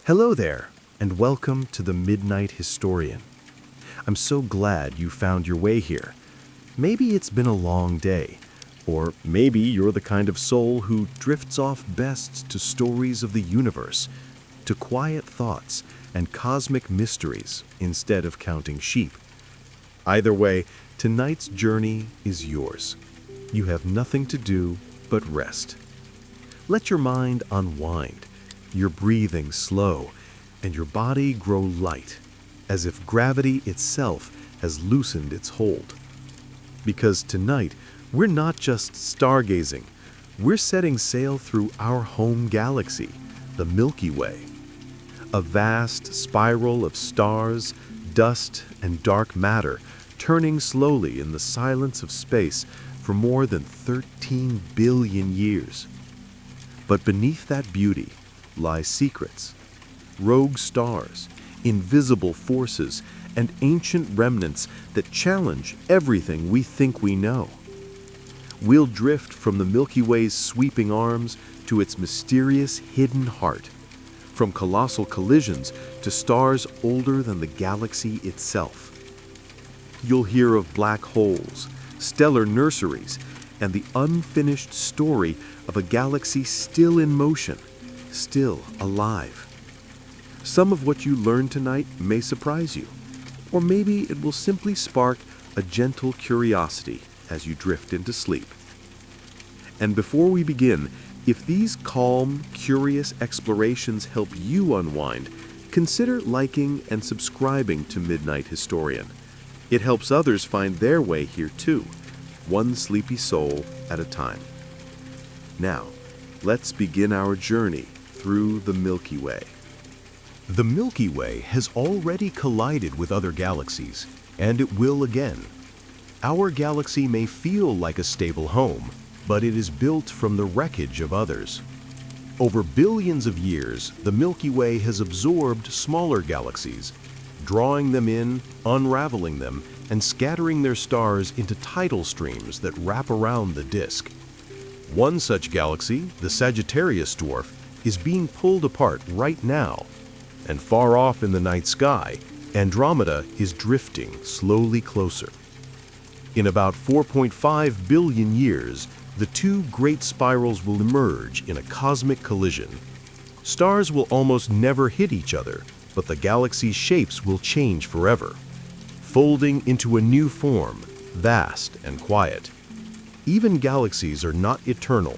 Hello there, and welcome to the Midnight Historian. I'm so glad you found your way here. Maybe it's been a long day, or maybe you're the kind of soul who drifts off best to stories of the universe, to quiet thoughts and cosmic mysteries instead of counting sheep. Either way, tonight's journey is yours. You have nothing to do but rest. Let your mind unwind, your breathing slow, and your body grow light, as if gravity itself has loosened its hold. Because tonight, we're not just stargazing, we're setting sail through our home galaxy, the Milky Way. A vast spiral of stars, dust, and dark matter turning slowly in the silence of space for more than 13 billion years. But beneath that beauty lie secrets, rogue stars, invisible forces, and ancient remnants that challenge everything we think we know. We'll drift from the Milky Way's sweeping arms to its mysterious hidden heart, from colossal collisions to stars older than the galaxy itself. You'll hear of black holes, stellar nurseries, and the unfinished story of a galaxy still in motion, still alive. Some of what you learn tonight may surprise you, or maybe it will simply spark a gentle curiosity as you drift into sleep. And before we begin, if these calm, curious explorations help you unwind, consider liking and subscribing to Midnight Historian. It helps others find their way here too, one sleepy soul at a time. Now, let's begin our journey through the Milky Way. The Milky Way has already collided with other galaxies, and it will again. Our galaxy may feel like a stable home, but it is built from the wreckage of others. Over billions of years, the Milky Way has absorbed smaller galaxies, drawing them in, unraveling them, and scattering their stars into tidal streams that wrap around the disk. One such galaxy, the Sagittarius dwarf, is being pulled apart right now, and far off in the night sky, Andromeda is drifting slowly closer. In about 4.5 billion years, the two great spirals will emerge in a cosmic collision. Stars will almost never hit each other, but the galaxy's shapes will change forever, folding into a new form, vast and quiet. Even galaxies are not eternal.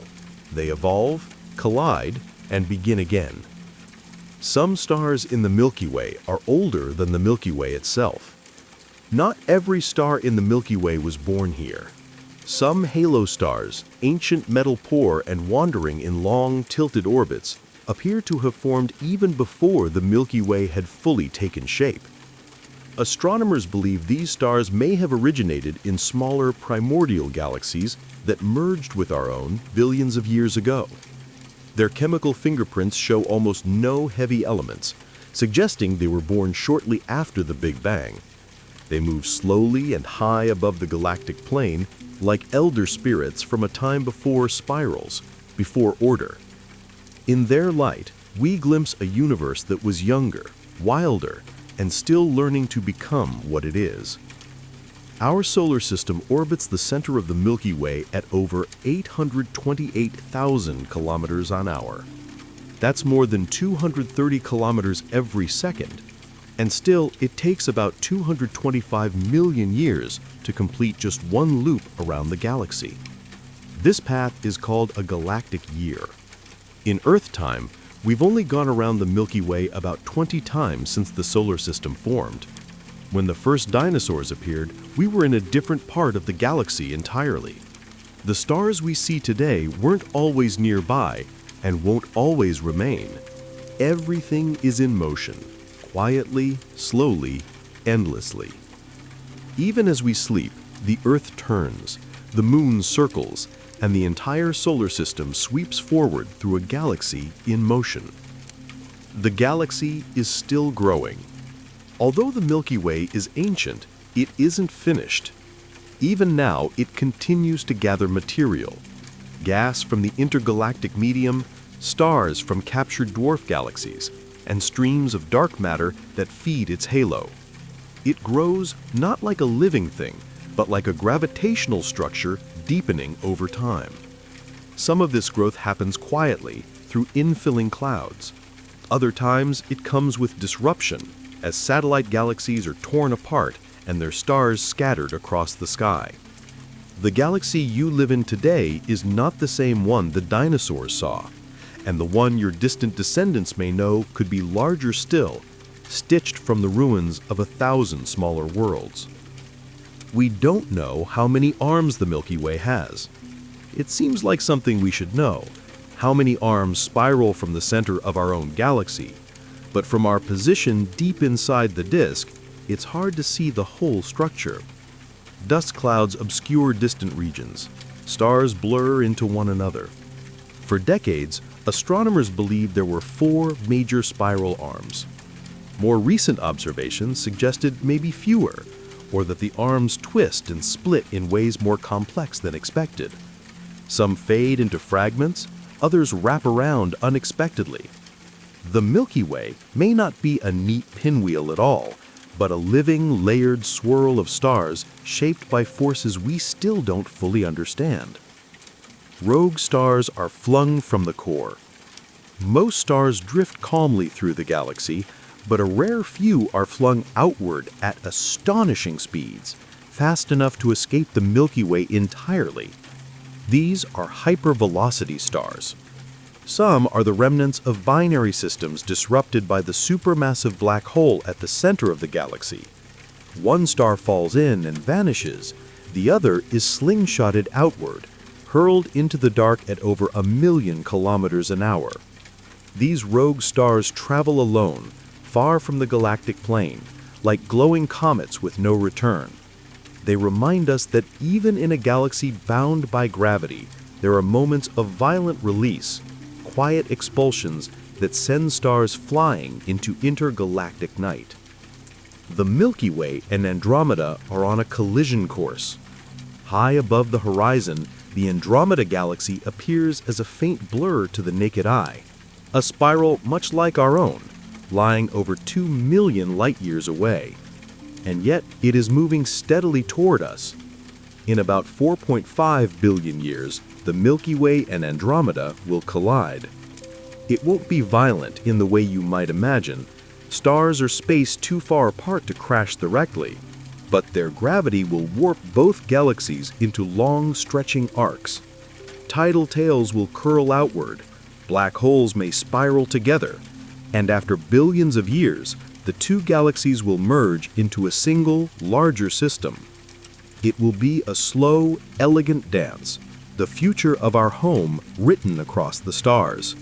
They evolve, collide, and begin again. Some stars in the Milky Way are older than the Milky Way itself. Not every star in the Milky Way was born here. Some halo stars, ancient metal poor and wandering in long, tilted orbits, appear to have formed even before the Milky Way had fully taken shape. Astronomers believe these stars may have originated in smaller primordial galaxies that merged with our own billions of years ago. Their chemical fingerprints show almost no heavy elements, suggesting they were born shortly after the Big Bang. They move slowly and high above the galactic plane, like elder spirits from a time before spirals, before order. In their light, we glimpse a universe that was younger, wilder, and still learning to become what it is. Our solar system orbits the center of the Milky Way at over 828,000 kilometers an hour. That's more than 230 kilometers every second, and still it takes about 225 million years to complete just one loop around the galaxy. This path is called a galactic year. In Earth time, we've only gone around the Milky Way about 20 times since the solar system formed. When the first dinosaurs appeared, we were in a different part of the galaxy entirely. The stars we see today weren't always nearby and won't always remain. Everything is in motion, quietly, slowly, endlessly. Even as we sleep, the Earth turns, the Moon circles, and the entire solar system sweeps forward through a galaxy in motion. The galaxy is still growing. Although the Milky Way is ancient, it isn't finished. Even now, it continues to gather material, gas from the intergalactic medium, stars from captured dwarf galaxies, and streams of dark matter that feed its halo. It grows not like a living thing, but like a gravitational structure deepening over time. Some of this growth happens quietly, through infilling clouds. Other times, it comes with disruption, as satellite galaxies are torn apart and their stars scattered across the sky. The galaxy you live in today is not the same one the dinosaurs saw, and the one your distant descendants may know could be larger still, stitched from the ruins of 1,000 smaller worlds. We don't know how many arms the Milky Way has. It seems like something we should know, how many arms spiral from the center of our own galaxy, but from our position deep inside the disk, it's hard to see the whole structure. Dust clouds obscure distant regions. Stars blur into one another. For decades, astronomers believed there were 4 major spiral arms. More recent observations suggested maybe fewer, or that the arms twist and split in ways more complex than expected. Some fade into fragments, others wrap around unexpectedly. The Milky Way may not be a neat pinwheel at all, but a living, layered swirl of stars shaped by forces we still don't fully understand. Rogue stars are flung from the core. Most stars drift calmly through the galaxy, but a rare few are flung outward at astonishing speeds, fast enough to escape the Milky Way entirely. These are hypervelocity stars. Some are the remnants of binary systems disrupted by the supermassive black hole at the center of the galaxy. One star falls in and vanishes, the other is slingshotted outward, hurled into the dark at over 1,000,000 kilometers an hour. These rogue stars travel alone, far from the galactic plane, like glowing comets with no return. They remind us that even in a galaxy bound by gravity, there are moments of violent release, quiet expulsions that send stars flying into intergalactic night. The Milky Way and Andromeda are on a collision course. High above the horizon, the Andromeda galaxy appears as a faint blur to the naked eye, a spiral much like our own, lying over 2 million light-years away. And yet it is moving steadily toward us. In about 4.5 billion years, the Milky Way and Andromeda will collide. It won't be violent in the way you might imagine. Stars are spaced too far apart to crash directly, but their gravity will warp both galaxies into long, stretching arcs. Tidal tails will curl outward, black holes may spiral together, and after billions of years, the two galaxies will merge into a single, larger system. It will be a slow, elegant dance, the future of our home written across the stars.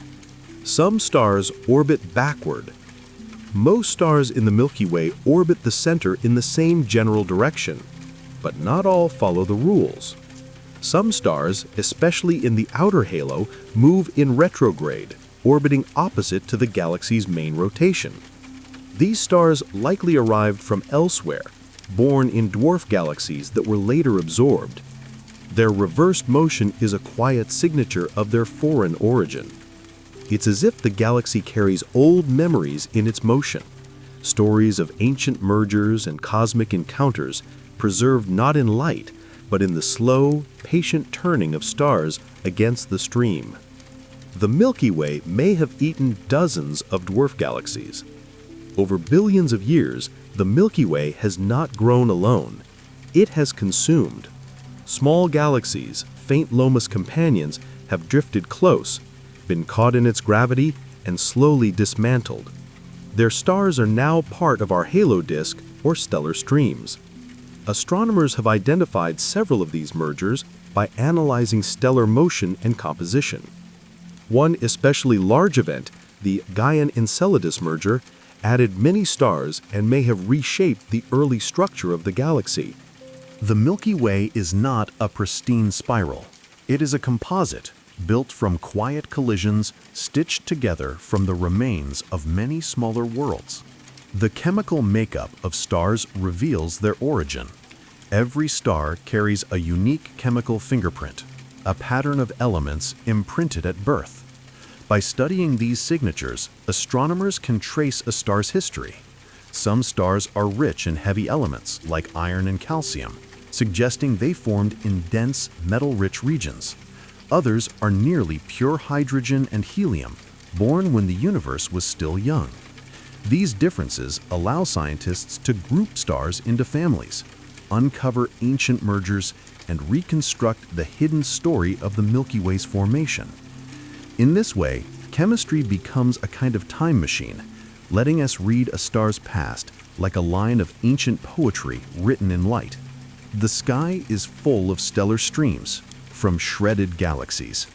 Some stars orbit backward. Most stars in the Milky Way orbit the center in the same general direction, but not all follow the rules. Some stars, especially in the outer halo, move in retrograde, orbiting opposite to the galaxy's main rotation. These stars likely arrived from elsewhere, born in dwarf galaxies that were later absorbed. Their reversed motion is a quiet signature of their foreign origin. It's as if the galaxy carries old memories in its motion, stories of ancient mergers and cosmic encounters preserved not in light, but in the slow, patient turning of stars against the stream. The Milky Way may have eaten dozens of dwarf galaxies. Over billions of years, the Milky Way has not grown alone. It has consumed. Small galaxies, faint Lomas companions, have drifted close, been caught in its gravity, and slowly dismantled. Their stars are now part of our halo disk or stellar streams. Astronomers have identified several of these mergers by analyzing stellar motion and composition. One especially large event, the Gaian-Enceladus merger, added many stars and may have reshaped the early structure of the galaxy. The Milky Way is not a pristine spiral. It is a composite, built from quiet collisions stitched together from the remains of many smaller worlds. The chemical makeup of stars reveals their origin. Every star carries a unique chemical fingerprint, a pattern of elements imprinted at birth. By studying these signatures, astronomers can trace a star's history. Some stars are rich in heavy elements like iron and calcium, suggesting they formed in dense, metal-rich regions. Others are nearly pure hydrogen and helium, born when the universe was still young. These differences allow scientists to group stars into families, uncover ancient mergers, and reconstruct the hidden story of the Milky Way's formation. In this way, chemistry becomes a kind of time machine, letting us read a star's past like a line of ancient poetry written in light. The sky is full of stellar streams, from shredded galaxies.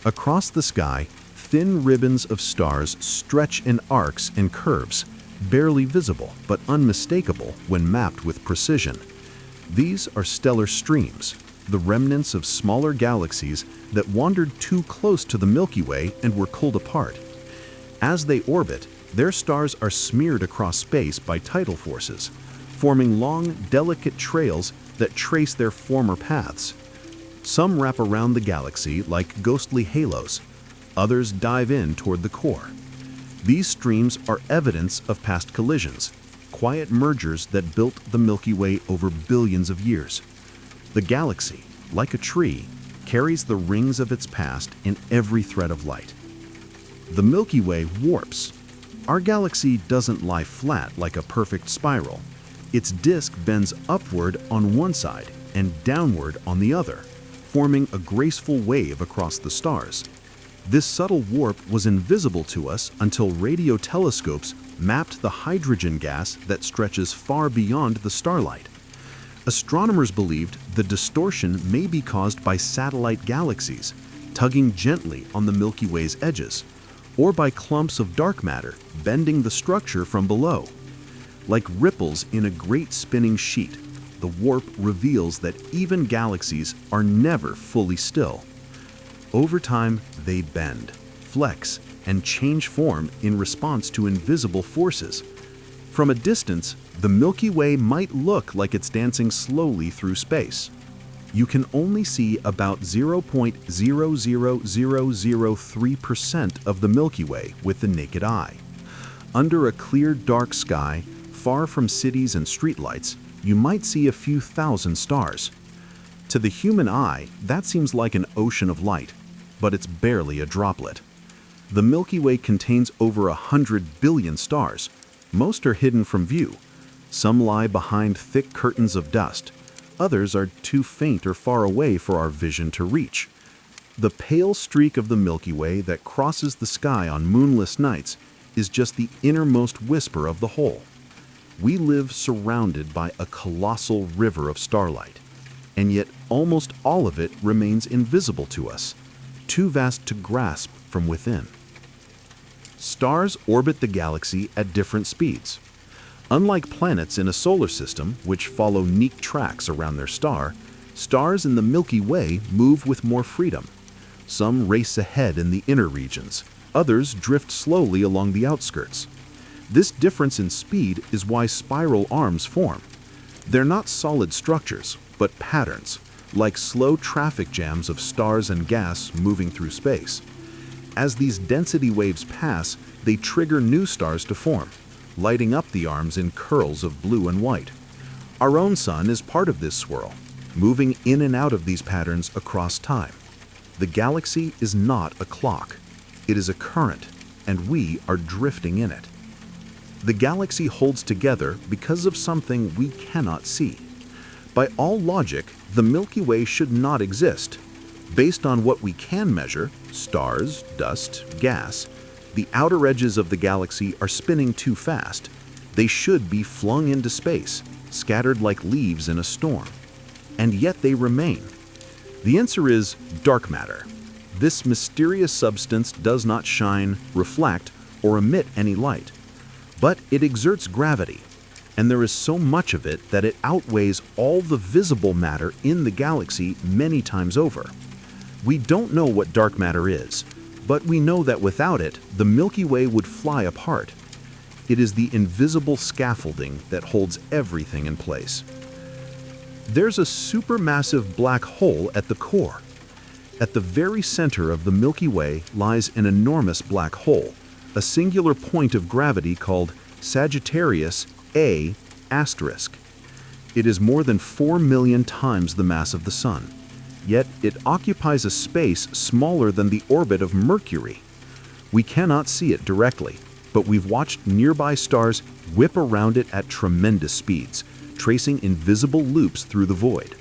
Across the sky, thin ribbons of stars stretch in arcs and curves, barely visible but unmistakable when mapped with precision. These are stellar streams, the remnants of smaller galaxies that wandered too close to the Milky Way and were pulled apart. As they orbit, their stars are smeared across space by tidal forces, forming long, delicate trails that trace their former paths. Some wrap around the galaxy like ghostly halos. Others dive in toward the core. These streams are evidence of past collisions, quiet mergers that built the Milky Way over billions of years. The galaxy, like a tree, carries the rings of its past in every thread of light. The Milky Way warps. Our galaxy doesn't lie flat like a perfect spiral. Its disk bends upward on one side and downward on the other, forming a graceful wave across the stars. This subtle warp was invisible to us until radio telescopes mapped the hydrogen gas that stretches far beyond the starlight. Astronomers believed the distortion may be caused by satellite galaxies, tugging gently on the Milky Way's edges, or by clumps of dark matter bending the structure from below. Like ripples in a great spinning sheet, the warp reveals that even galaxies are never fully still. Over time, they bend, flex, and change form in response to invisible forces. From a distance, the Milky Way might look like it's dancing slowly through space. You can only see about 0.00003% of the Milky Way with the naked eye. Under a clear, dark sky, far from cities and streetlights, you might see a few thousand stars. To the human eye, that seems like an ocean of light, but it's barely a droplet. The Milky Way contains over 100 billion stars. Most are hidden from view. Some lie behind thick curtains of dust. Others are too faint or far away for our vision to reach. The pale streak of the Milky Way that crosses the sky on moonless nights is just the innermost whisper of the whole. We live surrounded by a colossal river of starlight, and yet almost all of it remains invisible to us, too vast to grasp from within. Stars orbit the galaxy at different speeds. Unlike planets in a solar system, which follow neat tracks around their star, stars in the Milky Way move with more freedom. Some race ahead in the inner regions, others drift slowly along the outskirts. This difference in speed is why spiral arms form. They're not solid structures, but patterns, like slow traffic jams of stars and gas moving through space. As these density waves pass, they trigger new stars to form, lighting up the arms in curls of blue and white. Our own sun is part of this swirl, moving in and out of these patterns across time. The galaxy is not a clock. It is a current, and we are drifting in it. The galaxy holds together because of something we cannot see. By all logic, the Milky Way should not exist. Based on what we can measure, stars, dust, gas, the outer edges of the galaxy are spinning too fast. They should be flung into space, scattered like leaves in a storm. And yet they remain. The answer is dark matter. This mysterious substance does not shine, reflect, or emit any light. But it exerts gravity, and there is so much of it that it outweighs all the visible matter in the galaxy many times over. We don't know what dark matter is, but we know that without it, the Milky Way would fly apart. It is the invisible scaffolding that holds everything in place. There's a supermassive black hole at the core. At the very center of the Milky Way lies an enormous black hole, a singular point of gravity called Sagittarius A*. It is more than 4 million times the mass of the Sun, yet it occupies a space smaller than the orbit of Mercury. We cannot see it directly, but we've watched nearby stars whip around it at tremendous speeds, tracing invisible loops through the void.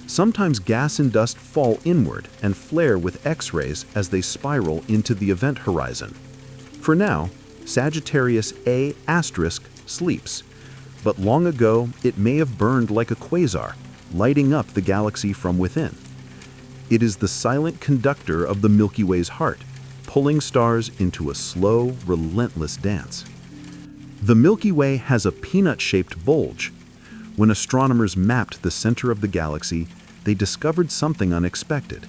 Sometimes gas and dust fall inward and flare with X-rays as they spiral into the event horizon. For now, Sagittarius A** sleeps, but long ago it may have burned like a quasar, lighting up the galaxy from within. It is the silent conductor of the Milky Way's heart, pulling stars into a slow, relentless dance. The Milky Way has a peanut-shaped bulge. When astronomers mapped the center of the galaxy, they discovered something unexpected.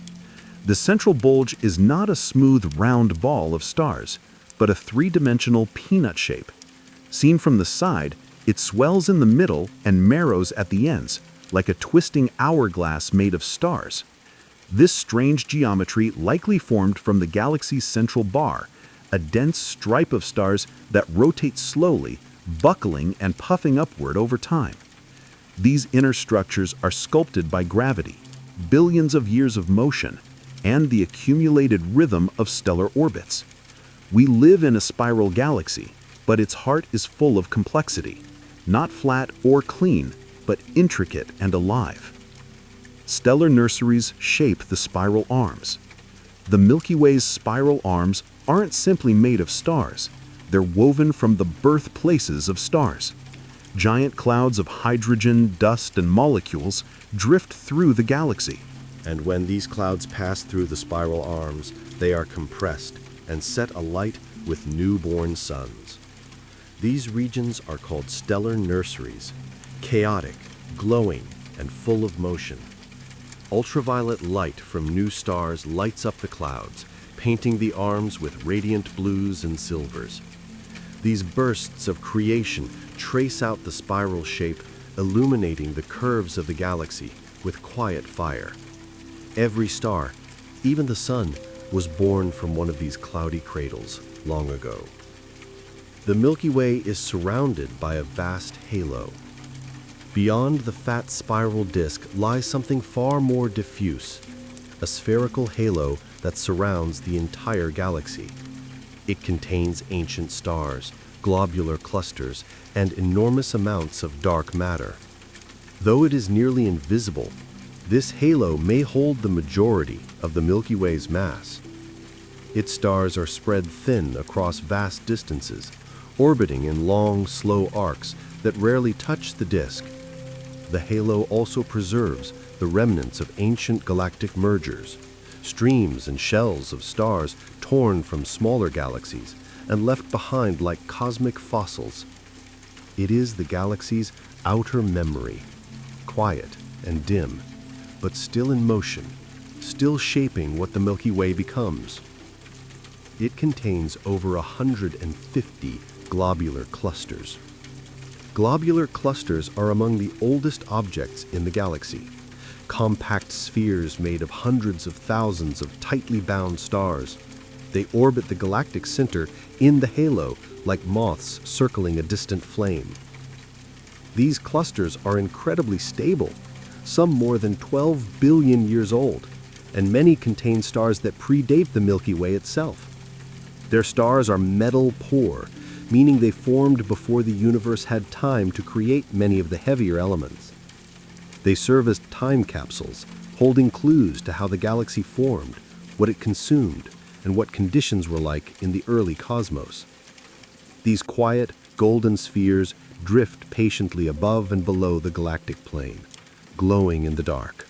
The central bulge is not a smooth, round ball of stars, but a three-dimensional peanut shape. Seen from the side, it swells in the middle and narrows at the ends, like a twisting hourglass made of stars. This strange geometry likely formed from the galaxy's central bar, a dense stripe of stars that rotate slowly, buckling and puffing upward over time. These inner structures are sculpted by gravity, billions of years of motion, and the accumulated rhythm of stellar orbits. We live in a spiral galaxy, but its heart is full of complexity, not flat or clean, but intricate and alive. Stellar nurseries shape the spiral arms. The Milky Way's spiral arms aren't simply made of stars, they're woven from the birthplaces of stars. Giant clouds of hydrogen, dust, and molecules drift through the galaxy. And when these clouds pass through the spiral arms, they are compressed and set alight with newborn suns. These regions are called stellar nurseries, chaotic, glowing, and full of motion. Ultraviolet light from new stars lights up the clouds, painting the arms with radiant blues and silvers. These bursts of creation trace out the spiral shape, illuminating the curves of the galaxy with quiet fire. Every star, even the Sun, was born from one of these cloudy cradles long ago. The Milky Way is surrounded by a vast halo. Beyond the fat spiral disk lies something far more diffuse, a spherical halo that surrounds the entire galaxy. It contains ancient stars, globular clusters, and enormous amounts of dark matter. Though it is nearly invisible, this halo may hold the majority of the Milky Way's mass. Its stars are spread thin across vast distances, orbiting in long, slow arcs that rarely touch the disk. The halo also preserves the remnants of ancient galactic mergers, streams and shells of stars torn from smaller galaxies and left behind like cosmic fossils. It is the galaxy's outer memory, quiet and dim, but still in motion, still shaping what the Milky Way becomes. It contains over 150 globular clusters. Globular clusters are among the oldest objects in the galaxy, compact spheres made of hundreds of thousands of tightly bound stars. They orbit the galactic center in the halo like moths circling a distant flame. These clusters are incredibly stable, some more than 12 billion years old, and many contain stars that predate the Milky Way itself. Their stars are metal poor, meaning they formed before the universe had time to create many of the heavier elements. They serve as time capsules, holding clues to how the galaxy formed, what it consumed, and what conditions were like in the early cosmos. These quiet, golden spheres drift patiently above and below the galactic plane, glowing in the dark.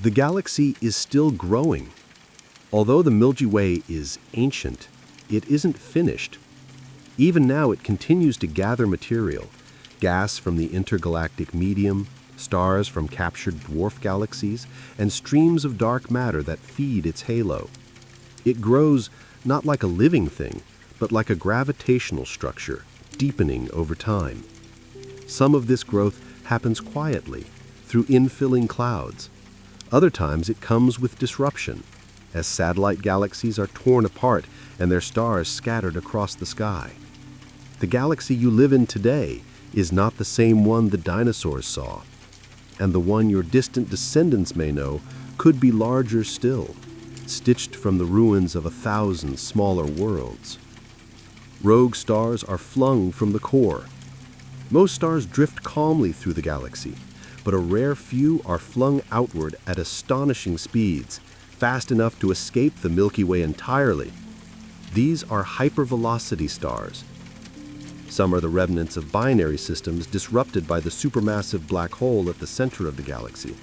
The galaxy is still growing. Although the Milky Way is ancient, it isn't finished. Even now it continues to gather material, gas from the intergalactic medium, stars from captured dwarf galaxies, and streams of dark matter that feed its halo. It grows not like a living thing, but like a gravitational structure, deepening over time. Some of this growth happens quietly, through infilling clouds. Other times it comes with disruption, as satellite galaxies are torn apart and their stars scattered across the sky. The galaxy you live in today is not the same one the dinosaurs saw, and the one your distant descendants may know could be larger still, stitched from the ruins of 1,000 smaller worlds. Rogue stars are flung from the core. Most stars drift calmly through the galaxy, but a rare few are flung outward at astonishing speeds, fast enough to escape the Milky Way entirely. These are hypervelocity stars. Some are the remnants of binary systems disrupted by the supermassive black hole at the center of the galaxy.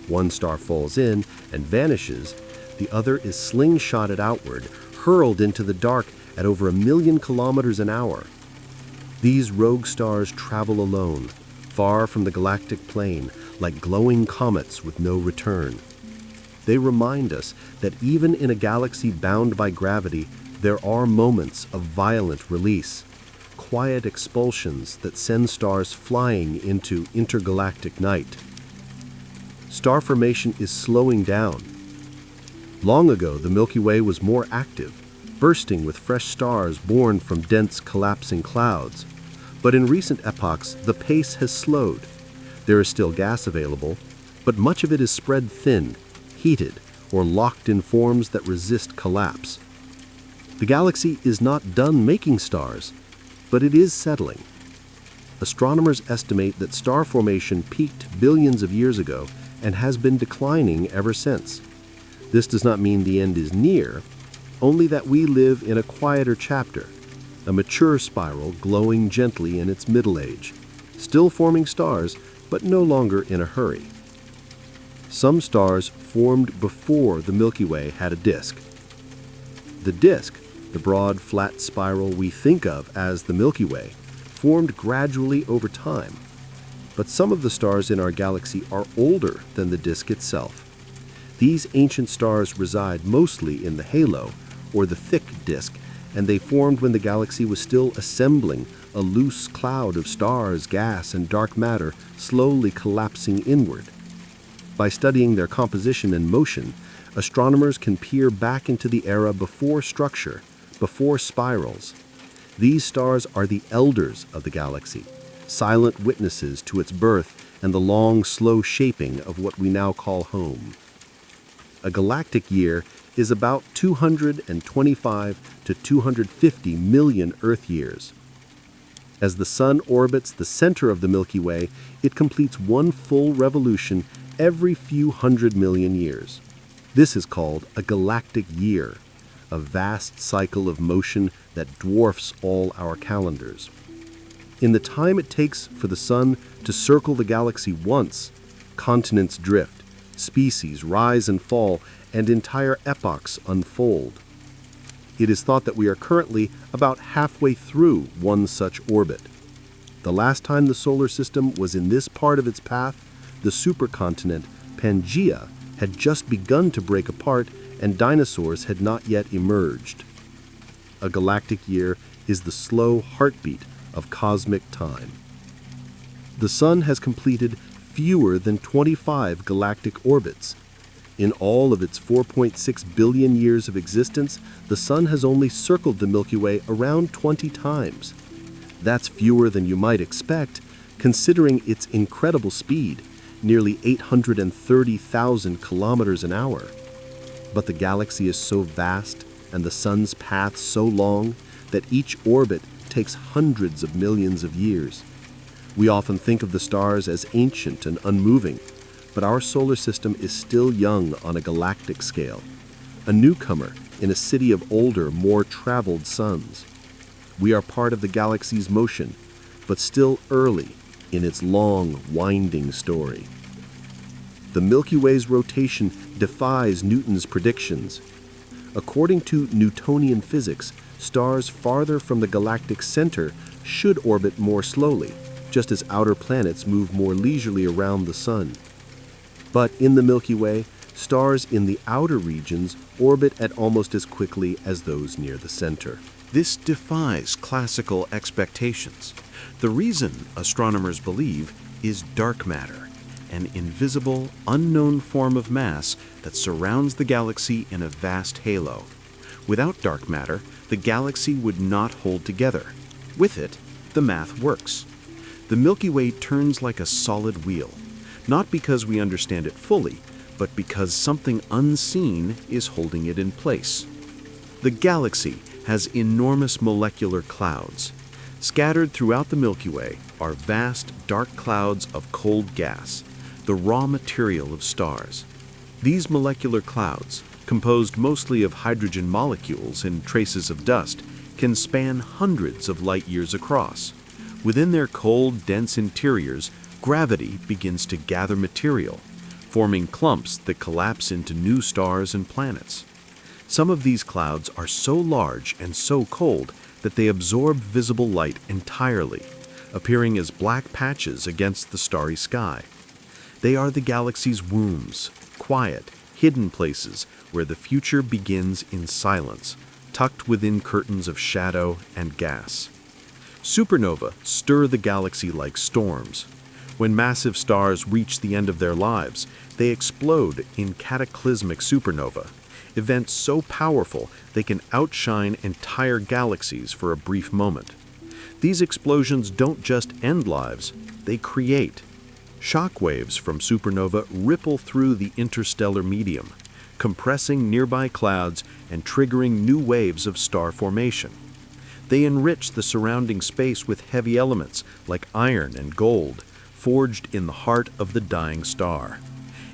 One star falls in and vanishes, the other is slingshotted outward, hurled into the dark at over 1 million kilometers an hour. These rogue stars travel alone, far from the galactic plane, like glowing comets with no return. They remind us that even in a galaxy bound by gravity, there are moments of violent release, quiet expulsions that send stars flying into intergalactic night. Star formation is slowing down. Long ago, the Milky Way was more active, bursting with fresh stars born from dense, collapsing clouds. But in recent epochs, the pace has slowed. There is still gas available, but much of it is spread thin, heated, or locked in forms that resist collapse. The galaxy is not done making stars, but it is settling. Astronomers estimate that star formation peaked billions of years ago and has been declining ever since. This does not mean the end is near, only that we live in a quieter chapter, a mature spiral glowing gently in its middle age, still forming stars, but no longer in a hurry. Some stars formed before the Milky Way had a disk. The disk, the broad, flat spiral we think of as the Milky Way, formed gradually over time. But some of the stars in our galaxy are older than the disk itself. These ancient stars reside mostly in the halo, or the thick disk, and they formed when the galaxy was still assembling, a loose cloud of stars, gas, and dark matter slowly collapsing inward. By studying their composition and motion, astronomers can peer back into the era before structure, before spirals. These stars are the elders of the galaxy, silent witnesses to its birth and the long, slow shaping of what we now call home. A galactic year is about 225 to 250 million Earth years. As the Sun orbits the center of the Milky Way, it completes one full revolution every few 100 million years. This is called a galactic year, a vast cycle of motion that dwarfs all our calendars. In the time it takes for the Sun to circle the galaxy once, continents drift, species rise and fall, and entire epochs unfold. It is thought that we are currently about halfway through one such orbit. The last time the solar system was in this part of its path, the supercontinent Pangaea had just begun to break apart and dinosaurs had not yet emerged. A galactic year is the slow heartbeat of cosmic time. The Sun has completed fewer than 25 galactic orbits. In all of its 4.6 billion years of existence, the Sun has only circled the Milky Way around 20 times. That's fewer than you might expect, considering its incredible speed, nearly 830,000 kilometers an hour. But the galaxy is so vast and the Sun's path so long that each orbit takes hundreds of millions of years. We often think of the stars as ancient and unmoving, but our solar system is still young on a galactic scale, a newcomer in a city of older, more traveled suns. We are part of the galaxy's motion, but still early in its long, winding story. The Milky Way's rotation defies Newton's predictions. According to Newtonian physics, stars farther from the galactic center should orbit more slowly, just as outer planets move more leisurely around the Sun. But in the Milky Way, stars in the outer regions orbit at almost as quickly as those near the center. This defies classical expectations. The reason, astronomers believe, is dark matter, an invisible, unknown form of mass that surrounds the galaxy in a vast halo. Without dark matter, the galaxy would not hold together. With it, the math works. The Milky Way turns like a solid wheel, not because we understand it fully, but because something unseen is holding it in place. The galaxy has enormous molecular clouds. Scattered throughout the Milky Way are vast, dark clouds of cold gas, the raw material of stars. These molecular clouds, composed mostly of hydrogen molecules and traces of dust, can span hundreds of light years across. Within their cold, dense interiors, gravity begins to gather material, forming clumps that collapse into new stars and planets. Some of these clouds are so large and so cold that they absorb visible light entirely, appearing as black patches against the starry sky. They are the galaxy's wombs, quiet, hidden places where the future begins in silence, tucked within curtains of shadow and gas. Supernovae stir the galaxy like storms. When massive stars reach the end of their lives, they explode in cataclysmic supernovae, events so powerful they can outshine entire galaxies for a brief moment. These explosions don't just end lives, they create. Shock waves from supernova ripple through the interstellar medium, compressing nearby clouds and triggering new waves of star formation. They enrich the surrounding space with heavy elements like iron and gold, forged in the heart of the dying star.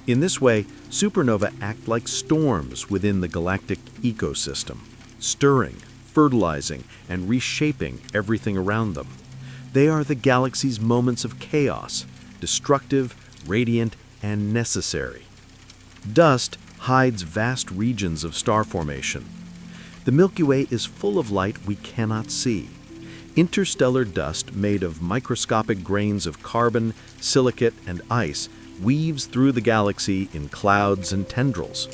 In this way, supernovae act like storms within the galactic ecosystem, stirring, fertilizing, and reshaping everything around them. They are the galaxy's moments of chaos, destructive, radiant, and necessary. Dust hides vast regions of star formation. The Milky Way is full of light we cannot see. Interstellar dust made of microscopic grains of carbon, silicate, and ice weaves through the galaxy in clouds and tendrils.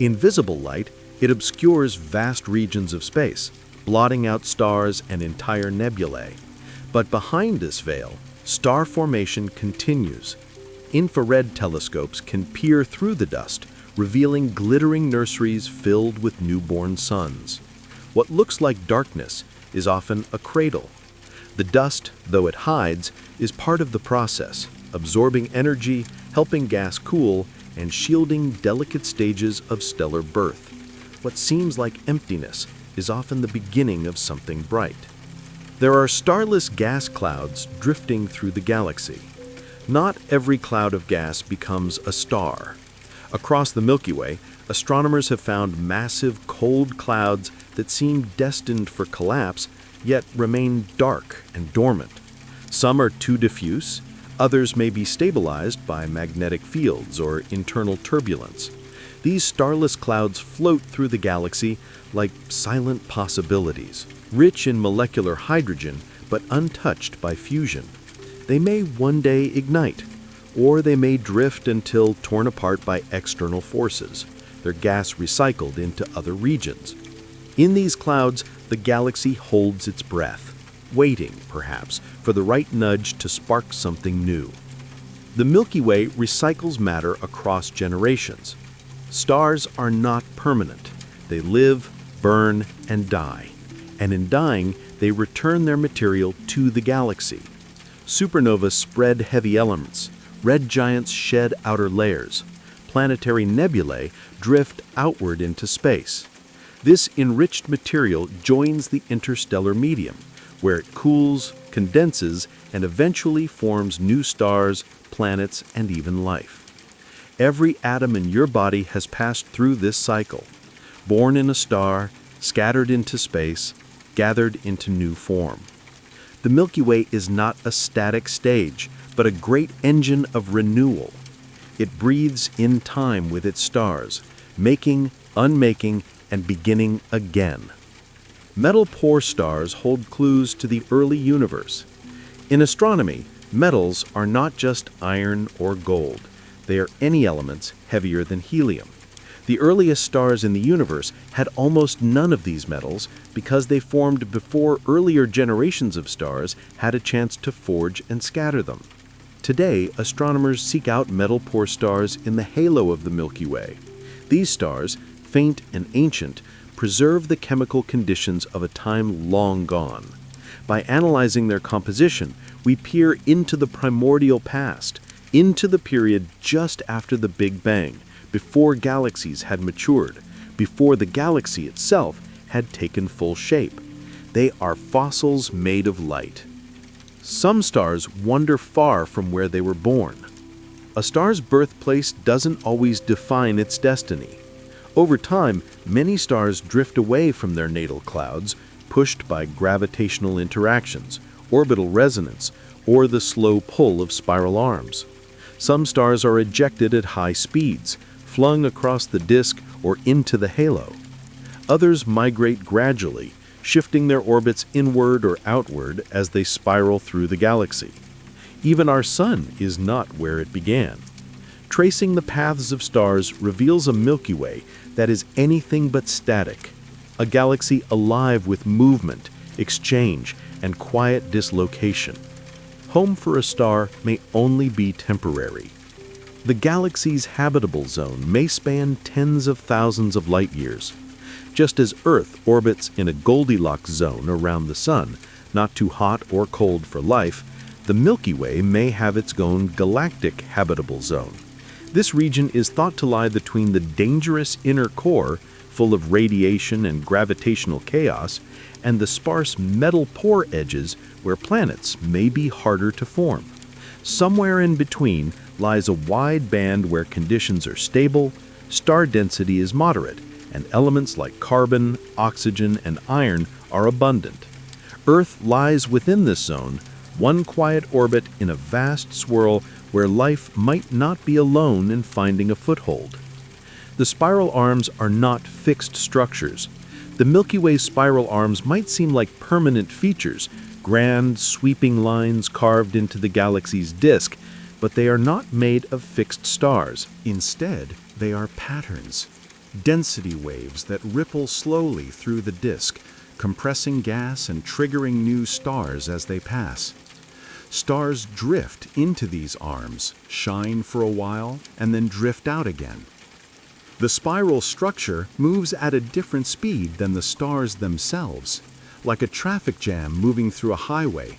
In visible light, it obscures vast regions of space, blotting out stars and entire nebulae. But behind this veil, star formation continues. Infrared telescopes can peer through the dust, revealing glittering nurseries filled with newborn suns. What looks like darkness is often a cradle. The dust, though it hides, is part of the process, absorbing energy, helping gas cool, and shielding delicate stages of stellar birth. What seems like emptiness is often the beginning of something bright. There are starless gas clouds drifting through the galaxy. Not every cloud of gas becomes a star. Across the Milky Way, astronomers have found massive, cold clouds that seem destined for collapse, yet remain dark and dormant. Some are too diffuse, others may be stabilized by magnetic fields or internal turbulence. These starless clouds float through the galaxy like silent possibilities, rich in molecular hydrogen but untouched by fusion. They may one day ignite, or they may drift until torn apart by external forces, their gas recycled into other regions. In these clouds, the galaxy holds its breath, waiting, perhaps, for the right nudge to spark something new. The Milky Way recycles matter across generations. Stars are not permanent. They live, burn, and die. And in dying, they return their material to the galaxy. Supernovas spread heavy elements. Red giants shed outer layers. Planetary nebulae drift outward into space. This enriched material joins the interstellar medium, where it cools, condenses, and eventually forms new stars, planets, and even life. Every atom in your body has passed through this cycle, born in a star, scattered into space, gathered into new form. The Milky Way is not a static stage, but a great engine of renewal. It breathes in time with its stars, making, unmaking, and beginning again. Metal-poor stars hold clues to the early universe. In astronomy, metals are not just iron or gold. They are any elements heavier than helium. The earliest stars in the universe had almost none of these metals because they formed before earlier generations of stars had a chance to forge and scatter them. Today, astronomers seek out metal-poor stars in the halo of the Milky Way. These stars, faint and ancient, preserve the chemical conditions of a time long gone. By analyzing their composition, we peer into the primordial past, into the period just after the Big Bang, before galaxies had matured, before the galaxy itself had taken full shape. They are fossils made of light. Some stars wander far from where they were born. A star's birthplace doesn't always define its destiny. Over time, many stars drift away from their natal clouds, pushed by gravitational interactions, orbital resonance, or the slow pull of spiral arms. Some stars are ejected at high speeds, flung across the disk or into the halo. Others migrate gradually, shifting their orbits inward or outward as they spiral through the galaxy. Even our Sun is not where it began. Tracing the paths of stars reveals a Milky Way that is anything but static, a galaxy alive with movement, exchange, and quiet dislocation. Home for a star may only be temporary. The galaxy's habitable zone may span tens of thousands of light years. Just as Earth orbits in a Goldilocks zone around the Sun, not too hot or cold for life, the Milky Way may have its own galactic habitable zone. This region is thought to lie between the dangerous inner core, full of radiation and gravitational chaos, and the sparse metal-poor edges where planets may be harder to form. Somewhere in between lies a wide band where conditions are stable, star density is moderate, and elements like carbon, oxygen, and iron are abundant. Earth lies within this zone, one quiet orbit in a vast swirl where life might not be alone in finding a foothold. The spiral arms are not fixed structures. The Milky Way's spiral arms might seem like permanent features, grand, sweeping lines carved into the galaxy's disk, but they are not made of fixed stars. Instead, they are patterns, density waves that ripple slowly through the disk, compressing gas and triggering new stars as they pass. Stars drift into these arms, shine for a while, and then drift out again. The spiral structure moves at a different speed than the stars themselves, like a traffic jam moving through a highway.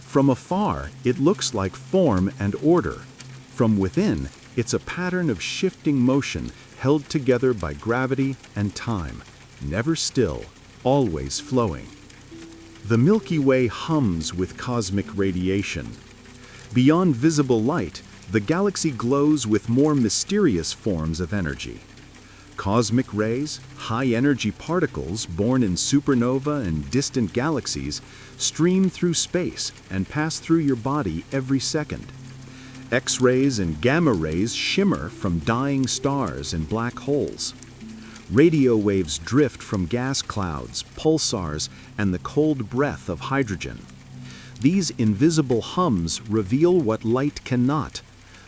From afar, it looks like form and order. From within, it's a pattern of shifting motion held together by gravity and time, never still, always flowing. The Milky Way hums with cosmic radiation. Beyond visible light, the galaxy glows with more mysterious forms of energy. Cosmic rays, high-energy particles born in supernova and distant galaxies, stream through space and pass through your body every second. X-rays and gamma rays shimmer from dying stars and black holes. Radio waves drift from gas clouds, pulsars, and the cold breath of hydrogen. These invisible hums reveal what light cannot: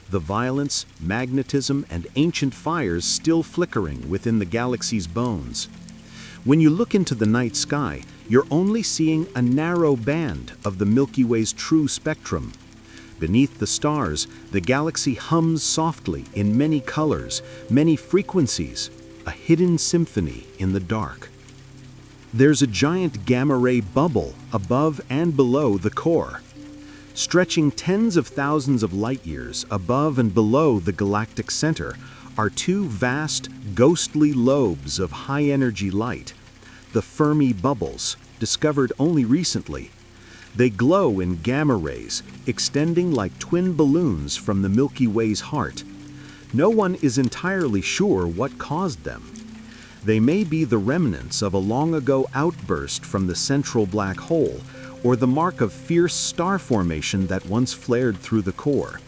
the violence, magnetism, and ancient fires still flickering within the galaxy's bones. When you look into the night sky, you're only seeing a narrow band of the Milky Way's true spectrum. Beneath the stars, the galaxy hums softly in many colors, many frequencies, a hidden symphony in the dark. There's a giant gamma-ray bubble above and below the core. Stretching tens of thousands of light-years above and below the galactic center are two vast, ghostly lobes of high-energy light, the Fermi bubbles, discovered only recently. They glow in gamma rays, extending like twin balloons from the Milky Way's heart. No one is entirely sure what caused them. They may be the remnants of a long-ago outburst from the central black hole, or the mark of fierce star formation that once flared through the core.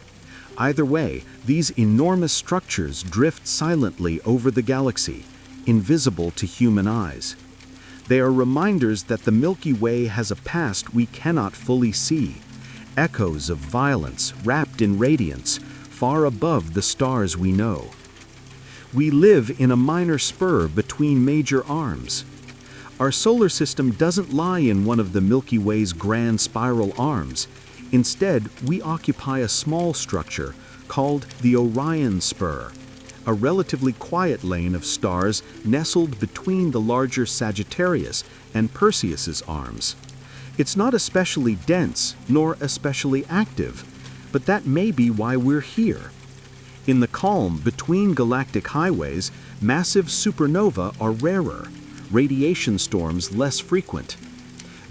Either way, these enormous structures drift silently over the galaxy, invisible to human eyes. They are reminders that the Milky Way has a past we cannot fully see, echoes of violence wrapped in radiance, far above the stars we know. We live in a minor spur between major arms. Our solar system doesn't lie in one of the Milky Way's grand spiral arms. Instead, we occupy a small structure called the Orion Spur, a relatively quiet lane of stars nestled between the larger Sagittarius and Perseus's arms. It's not especially dense nor especially active, but that may be why we're here. In the calm between galactic highways, massive supernovae are rarer, radiation storms less frequent.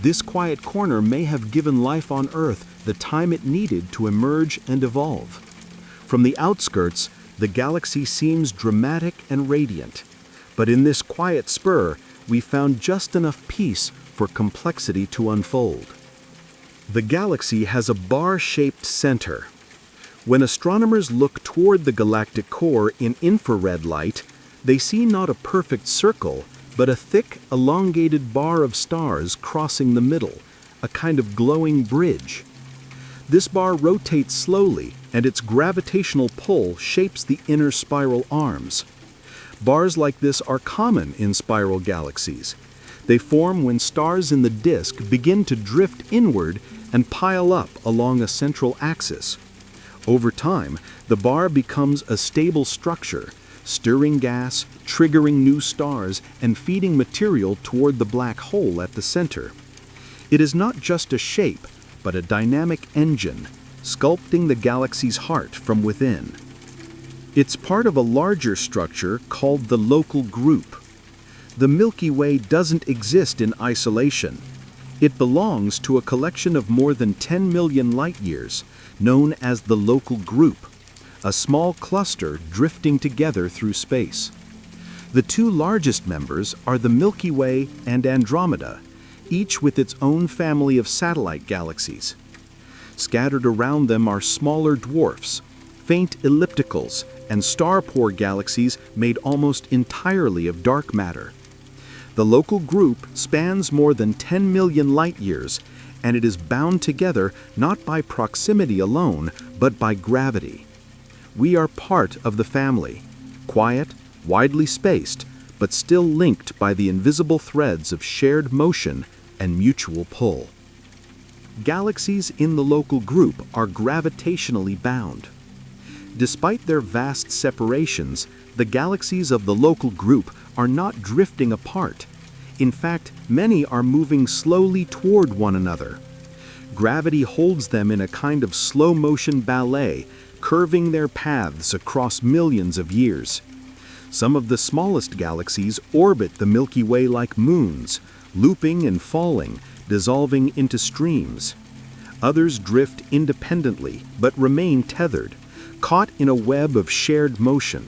This quiet corner may have given life on Earth the time it needed to emerge and evolve. From the outskirts, the galaxy seems dramatic and radiant, but in this quiet spur, we found just enough peace for complexity to unfold. The galaxy has a bar-shaped center. When astronomers look toward the galactic core in infrared light, they see not a perfect circle, but a thick, elongated bar of stars crossing the middle, a kind of glowing bridge. This bar rotates slowly, and its gravitational pull shapes the inner spiral arms. Bars like this are common in spiral galaxies. They form when stars in the disk begin to drift inward and pile up along a central axis. Over time, the bar becomes a stable structure, stirring gas, triggering new stars, and feeding material toward the black hole at the center. It is not just a shape, but a dynamic engine, sculpting the galaxy's heart from within. It's part of a larger structure called the local group. The Milky Way doesn't exist in isolation. It belongs to a collection of more than 10 million light-years, known as the local group, a small cluster drifting together through space. The two largest members are the Milky Way and Andromeda, each with its own family of satellite galaxies. Scattered around them are smaller dwarfs, faint ellipticals, and star-poor galaxies made almost entirely of dark matter. The local group spans more than 10 million light-years, and it is bound together not by proximity alone, but by gravity. We are part of the family, quiet, widely spaced, but still linked by the invisible threads of shared motion and mutual pull. Galaxies in the local group are gravitationally bound. Despite their vast separations, the galaxies of the local group are not drifting apart. In fact, many are moving slowly toward one another. Gravity holds them in a kind of slow-motion ballet, curving their paths across millions of years. Some of the smallest galaxies orbit the Milky Way like moons, looping and falling, dissolving into streams. Others drift independently, but remain tethered, caught in a web of shared motion.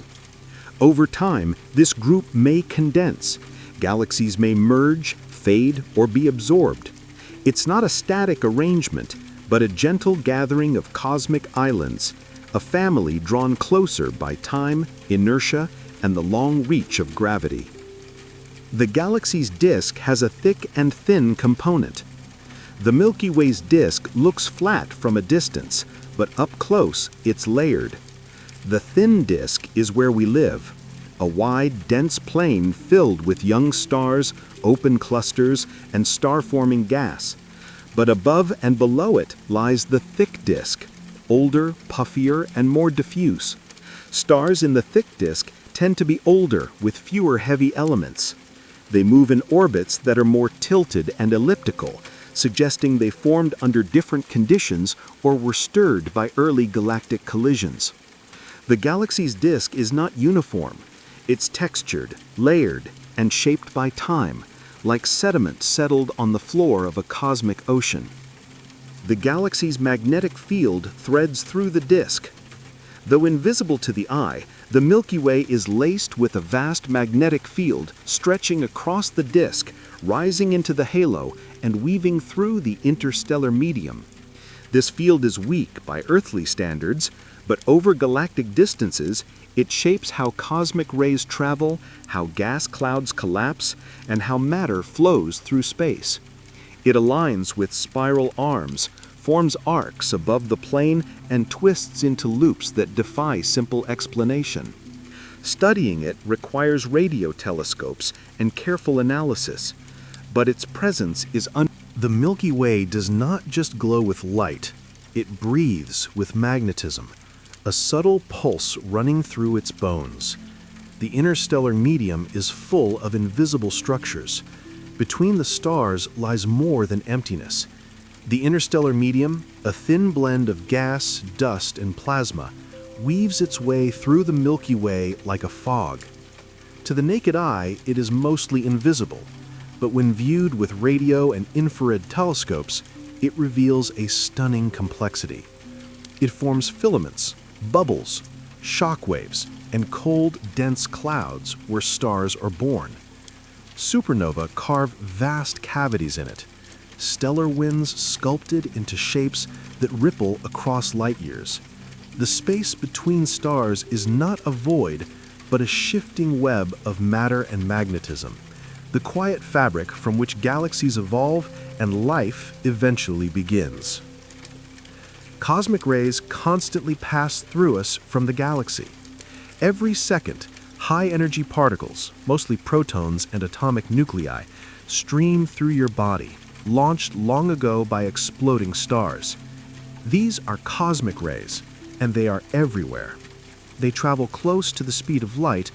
Over time, this group may condense. Galaxies may merge, fade, or be absorbed. It's not a static arrangement, but a gentle gathering of cosmic islands, a family drawn closer by time, inertia, and the long reach of gravity. The galaxy's disk has a thick and thin component. The Milky Way's disk looks flat from a distance, but up close, it's layered. The thin disk is where we live, a wide, dense plain filled with young stars, open clusters, and star-forming gas. But above and below it lies the thick disk, older, puffier, and more diffuse. Stars in the thick disk tend to be older with fewer heavy elements. They move in orbits that are more tilted and elliptical, suggesting they formed under different conditions or were stirred by early galactic collisions. The galaxy's disk is not uniform. It's textured, layered, and shaped by time, like sediment settled on the floor of a cosmic ocean. The galaxy's magnetic field threads through the disk. Though invisible to the eye, the Milky Way is laced with a vast magnetic field stretching across the disk, rising into the halo, and weaving through the interstellar medium. This field is weak by earthly standards, but over galactic distances, it shapes how cosmic rays travel, how gas clouds collapse, and how matter flows through space. It aligns with spiral arms, forms arcs above the plane, and twists into loops that defy simple explanation. Studying it requires radio telescopes and careful analysis, but its presence is The Milky Way does not just glow with light. It breathes with magnetism, a subtle pulse running through its bones. The interstellar medium is full of invisible structures. Between the stars lies more than emptiness. The interstellar medium, a thin blend of gas, dust, and plasma, weaves its way through the Milky Way like a fog. To the naked eye, it is mostly invisible, but when viewed with radio and infrared telescopes, it reveals a stunning complexity. It forms filaments, bubbles, shock waves, and cold, dense clouds where stars are born. Supernova carve vast cavities in it, stellar winds sculpted into shapes that ripple across light years. The space between stars is not a void, but a shifting web of matter and magnetism, the quiet fabric from which galaxies evolve and life eventually begins. Cosmic rays constantly pass through us from the galaxy. Every second, high-energy particles, mostly protons and atomic nuclei, stream through your body, launched long ago by exploding stars. These are cosmic rays, and they are everywhere. They travel close to the speed of light,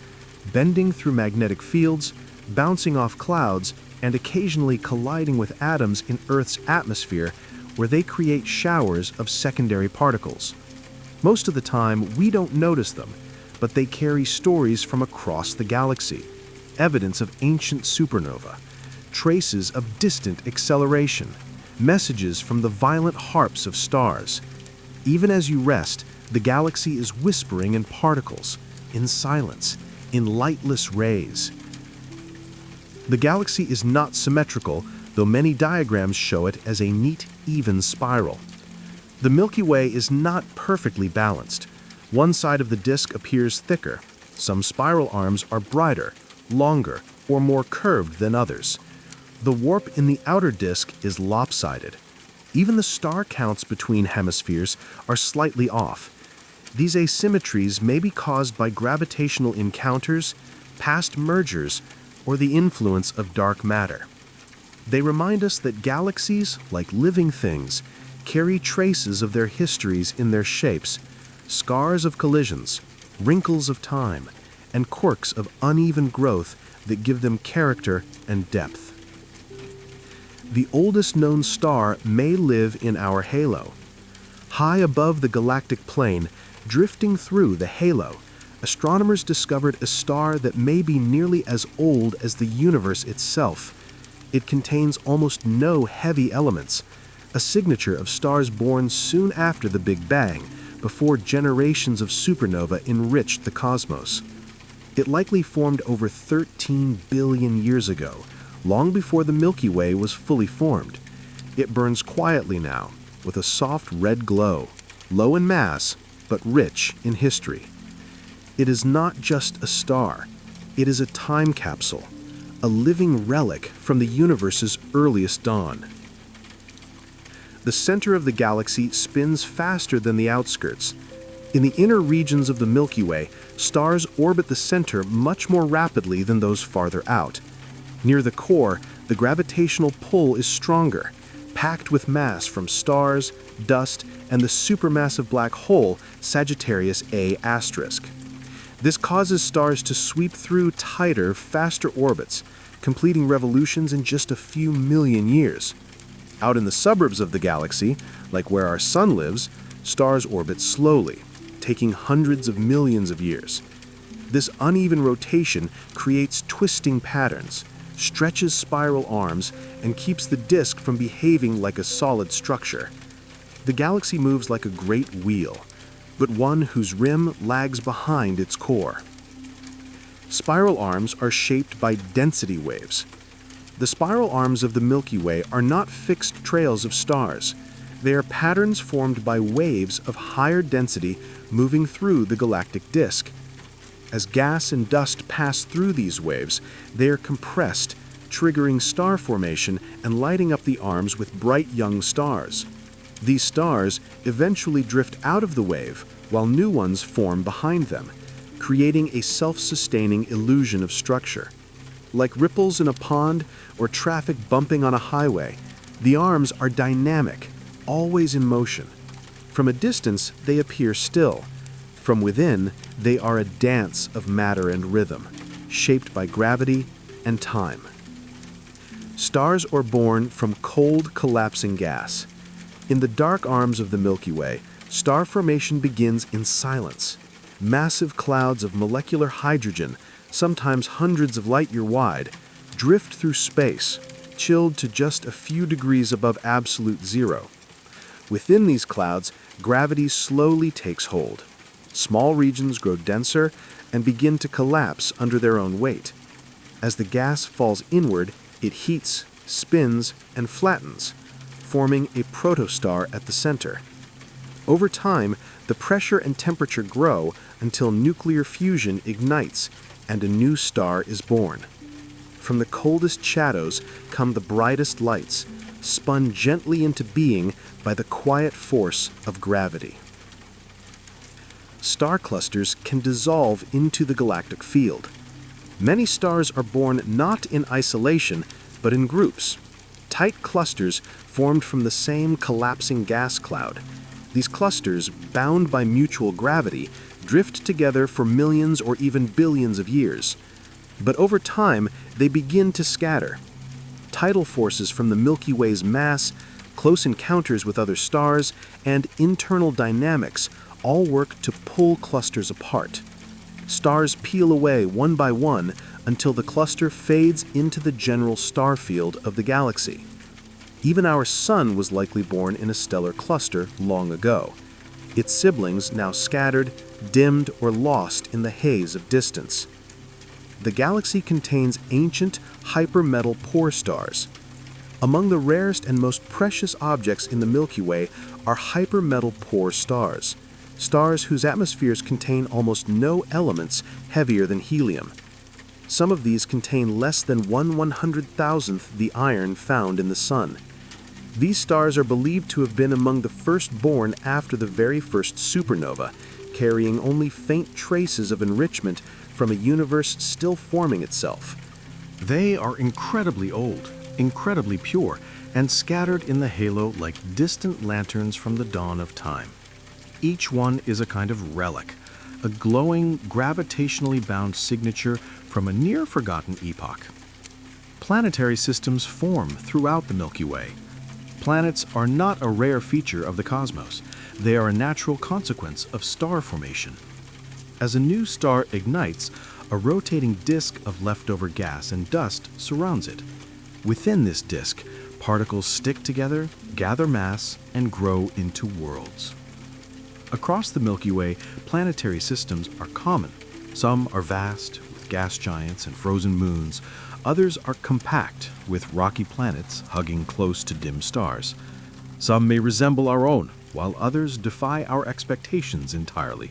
bending through magnetic fields, bouncing off clouds, and occasionally colliding with atoms in Earth's atmosphere, where they create showers of secondary particles. Most of the time, we don't notice them, but they carry stories from across the galaxy, evidence of ancient supernova, traces of distant acceleration, messages from the violent harps of stars. Even as you rest, the galaxy is whispering in particles, in silence, in lightless rays. The galaxy is not symmetrical, though many diagrams show it as a neat, even spiral. The Milky Way is not perfectly balanced. One side of the disk appears thicker. Some spiral arms are brighter, longer, or more curved than others. The warp in the outer disk is lopsided. Even the star counts between hemispheres are slightly off. These asymmetries may be caused by gravitational encounters, past mergers, or the influence of dark matter. They remind us that galaxies, like living things, carry traces of their histories in their shapes, scars of collisions, wrinkles of time, and quirks of uneven growth that give them character and depth. The oldest known star may live in our halo. High above the galactic plane, drifting through the halo, astronomers discovered a star that may be nearly as old as the universe itself. It contains almost no heavy elements, a signature of stars born soon after the Big Bang, before generations of supernova enriched the cosmos. It likely formed over 13 billion years ago, long before the Milky Way was fully formed. It burns quietly now, with a soft red glow, low in mass, but rich in history. It is not just a star. It is a time capsule, a living relic from the universe's earliest dawn. The center of the galaxy spins faster than the outskirts. In the inner regions of the Milky Way, stars orbit the center much more rapidly than those farther out. Near the core, the gravitational pull is stronger, packed with mass from stars, dust, and the supermassive black hole Sagittarius A*. This causes stars to sweep through tighter, faster orbits, completing revolutions in just a few million years. Out in the suburbs of the galaxy, like where our sun lives, stars orbit slowly, taking hundreds of millions of years. This uneven rotation creates twisting patterns, stretches spiral arms, and keeps the disk from behaving like a solid structure. The galaxy moves like a great wheel, but one whose rim lags behind its core. Spiral arms are shaped by density waves. The spiral arms of the Milky Way are not fixed trails of stars. They are patterns formed by waves of higher density moving through the galactic disk. As gas and dust pass through these waves, they are compressed, triggering star formation and lighting up the arms with bright young stars. These stars eventually drift out of the wave, while new ones form behind them, creating a self-sustaining illusion of structure. Like ripples in a pond or traffic bumping on a highway, the arms are dynamic, always in motion. From a distance, they appear still. From within, they are a dance of matter and rhythm, shaped by gravity and time. Stars are born from cold, collapsing gas. In the dark arms of the Milky Way, star formation begins in silence. Massive clouds of molecular hydrogen, sometimes hundreds of light-year wide, drift through space, chilled to just a few degrees above absolute zero. Within these clouds, gravity slowly takes hold. Small regions grow denser and begin to collapse under their own weight. As the gas falls inward, it heats, spins, and flattens, forming a protostar at the center. Over time, the pressure and temperature grow until nuclear fusion ignites and a new star is born. From the coldest shadows come the brightest lights, spun gently into being by the quiet force of gravity. Star clusters can dissolve into the galactic field. Many stars are born not in isolation, but in groups, tight clusters formed from the same collapsing gas cloud. These clusters, bound by mutual gravity, drift together for millions or even billions of years. But over time, they begin to scatter. Tidal forces from the Milky Way's mass, close encounters with other stars, and internal dynamics all work to pull clusters apart. Stars peel away one by one until the cluster fades into the general star field of the galaxy. Even our Sun was likely born in a stellar cluster long ago. Its siblings now scattered, dimmed, or lost in the haze of distance. The galaxy contains ancient hypermetal poor stars. Among the rarest and most precious objects in the Milky Way are hypermetal poor stars, stars whose atmospheres contain almost no elements heavier than helium. Some of these contain less than 1/100,000th the iron found in the Sun. These stars are believed to have been among the first born after the very first supernova, carrying only faint traces of enrichment from a universe still forming itself. They are incredibly old, incredibly pure, and scattered in the halo like distant lanterns from the dawn of time. Each one is a kind of relic, a glowing, gravitationally bound signature from a near-forgotten epoch. Planetary systems form throughout the Milky Way. Planets are not a rare feature of the cosmos. They are a natural consequence of star formation. As a new star ignites, a rotating disk of leftover gas and dust surrounds it. Within this disk, particles stick together, gather mass, and grow into worlds. Across the Milky Way, planetary systems are common. Some are vast, with gas giants and frozen moons. Others are compact, with rocky planets hugging close to dim stars. Some may resemble our own, while others defy our expectations entirely.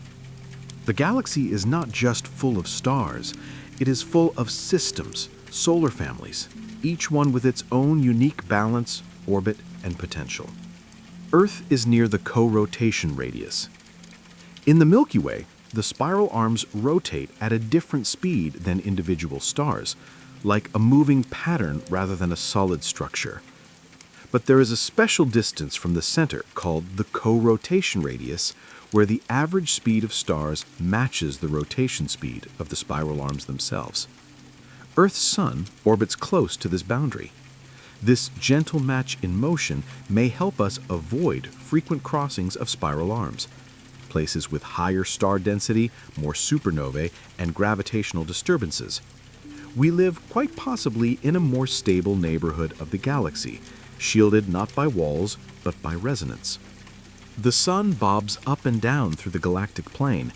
The galaxy is not just full of stars, it is full of systems, solar families, each one with its own unique balance, orbit, and potential. Earth is near the co-rotation radius. In the Milky Way, the spiral arms rotate at a different speed than individual stars, like a moving pattern rather than a solid structure. But there is a special distance from the center called the co-rotation radius, where the average speed of stars matches the rotation speed of the spiral arms themselves. Earth's sun orbits close to this boundary. This gentle match in motion may help us avoid frequent crossings of spiral arms. Places with higher star density, more supernovae, and gravitational disturbances. We live quite possibly in a more stable neighborhood of the galaxy, shielded not by walls, but by resonance. The sun bobs up and down through the galactic plane.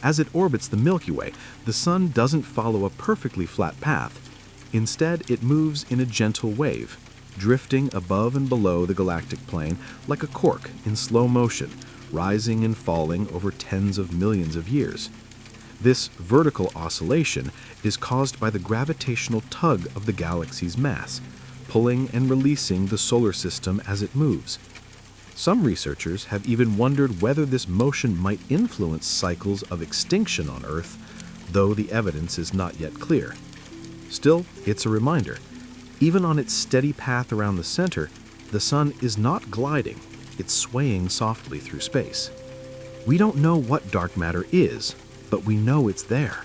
As it orbits the Milky Way, the sun doesn't follow a perfectly flat path. Instead, it moves in a gentle wave, drifting above and below the galactic plane like a cork in slow motion, rising and falling over tens of millions of years. This vertical oscillation is caused by the gravitational tug of the galaxy's mass, pulling and releasing the solar system as it moves. Some researchers have even wondered whether this motion might influence cycles of extinction on Earth, though the evidence is not yet clear. Still, it's a reminder. Even on its steady path around the center, the sun is not gliding. it's swaying softly through space. We don't know what dark matter is, but we know it's there.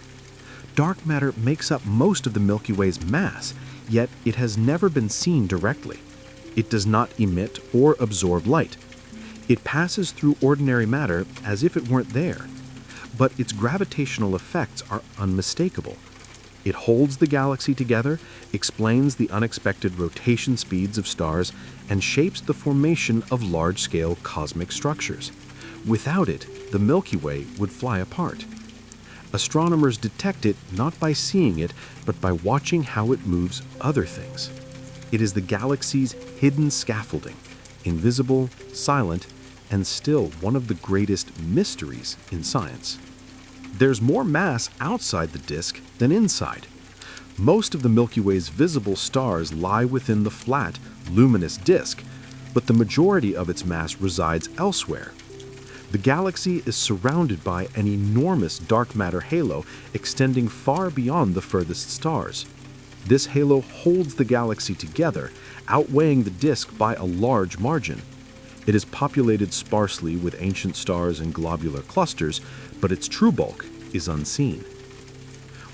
Dark matter makes up most of the Milky Way's mass, yet it has never been seen directly. It does not emit or absorb light. It passes through ordinary matter as if it weren't there, but its gravitational effects are unmistakable. It holds the galaxy together, explains the unexpected rotation speeds of stars, and shapes the formation of large-scale cosmic structures. Without it, the Milky Way would fly apart. Astronomers detect it not by seeing it, but by watching how it moves other things. It is the galaxy's hidden scaffolding, invisible, silent, and still one of the greatest mysteries in science. There's more mass outside the disk than inside. Most of the Milky Way's visible stars lie within the flat, luminous disk, but the majority of its mass resides elsewhere. The galaxy is surrounded by an enormous dark matter halo extending far beyond the furthest stars. This halo holds the galaxy together, outweighing the disk by a large margin. It is populated sparsely with ancient stars and globular clusters, but its true bulk is unseen.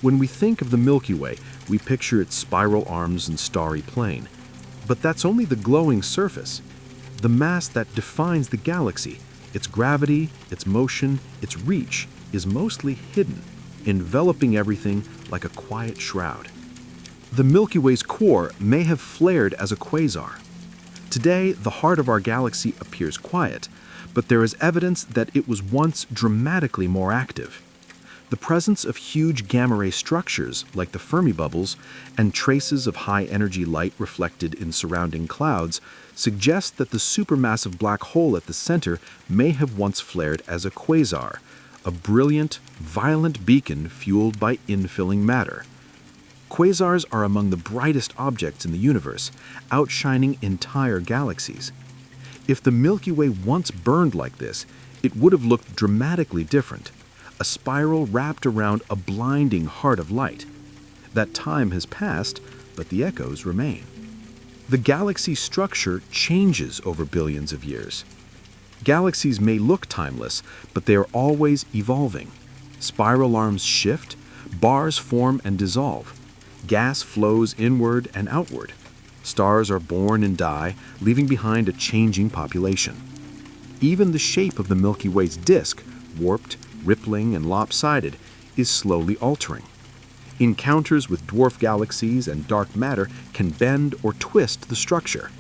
When we think of the Milky Way, we picture its spiral arms and starry plane. But that's only the glowing surface. The mass that defines the galaxy, its gravity, its motion, its reach, is mostly hidden, enveloping everything like a quiet shroud. The Milky Way's core may have flared as a quasar. Today, the heart of our galaxy appears quiet, but there is evidence that it was once dramatically more active. The presence of huge gamma-ray structures, like the Fermi bubbles, and traces of high-energy light reflected in surrounding clouds suggest that the supermassive black hole at the center may have once flared as a quasar, a brilliant, violent beacon fueled by infilling matter. Quasars are among the brightest objects in the universe, outshining entire galaxies. If the Milky Way once burned like this, it would have looked dramatically different, a spiral wrapped around a blinding heart of light. That time has passed, but the echoes remain. The galaxy's structure changes over billions of years. Galaxies may look timeless, but they are always evolving. Spiral arms shift, bars form and dissolve. Gas flows inward and outward. Stars are born and die, leaving behind a changing population. Even the shape of the Milky Way's disk, warped, rippling, and lopsided, is slowly altering. Encounters with dwarf galaxies and dark matter can bend or twist the structure.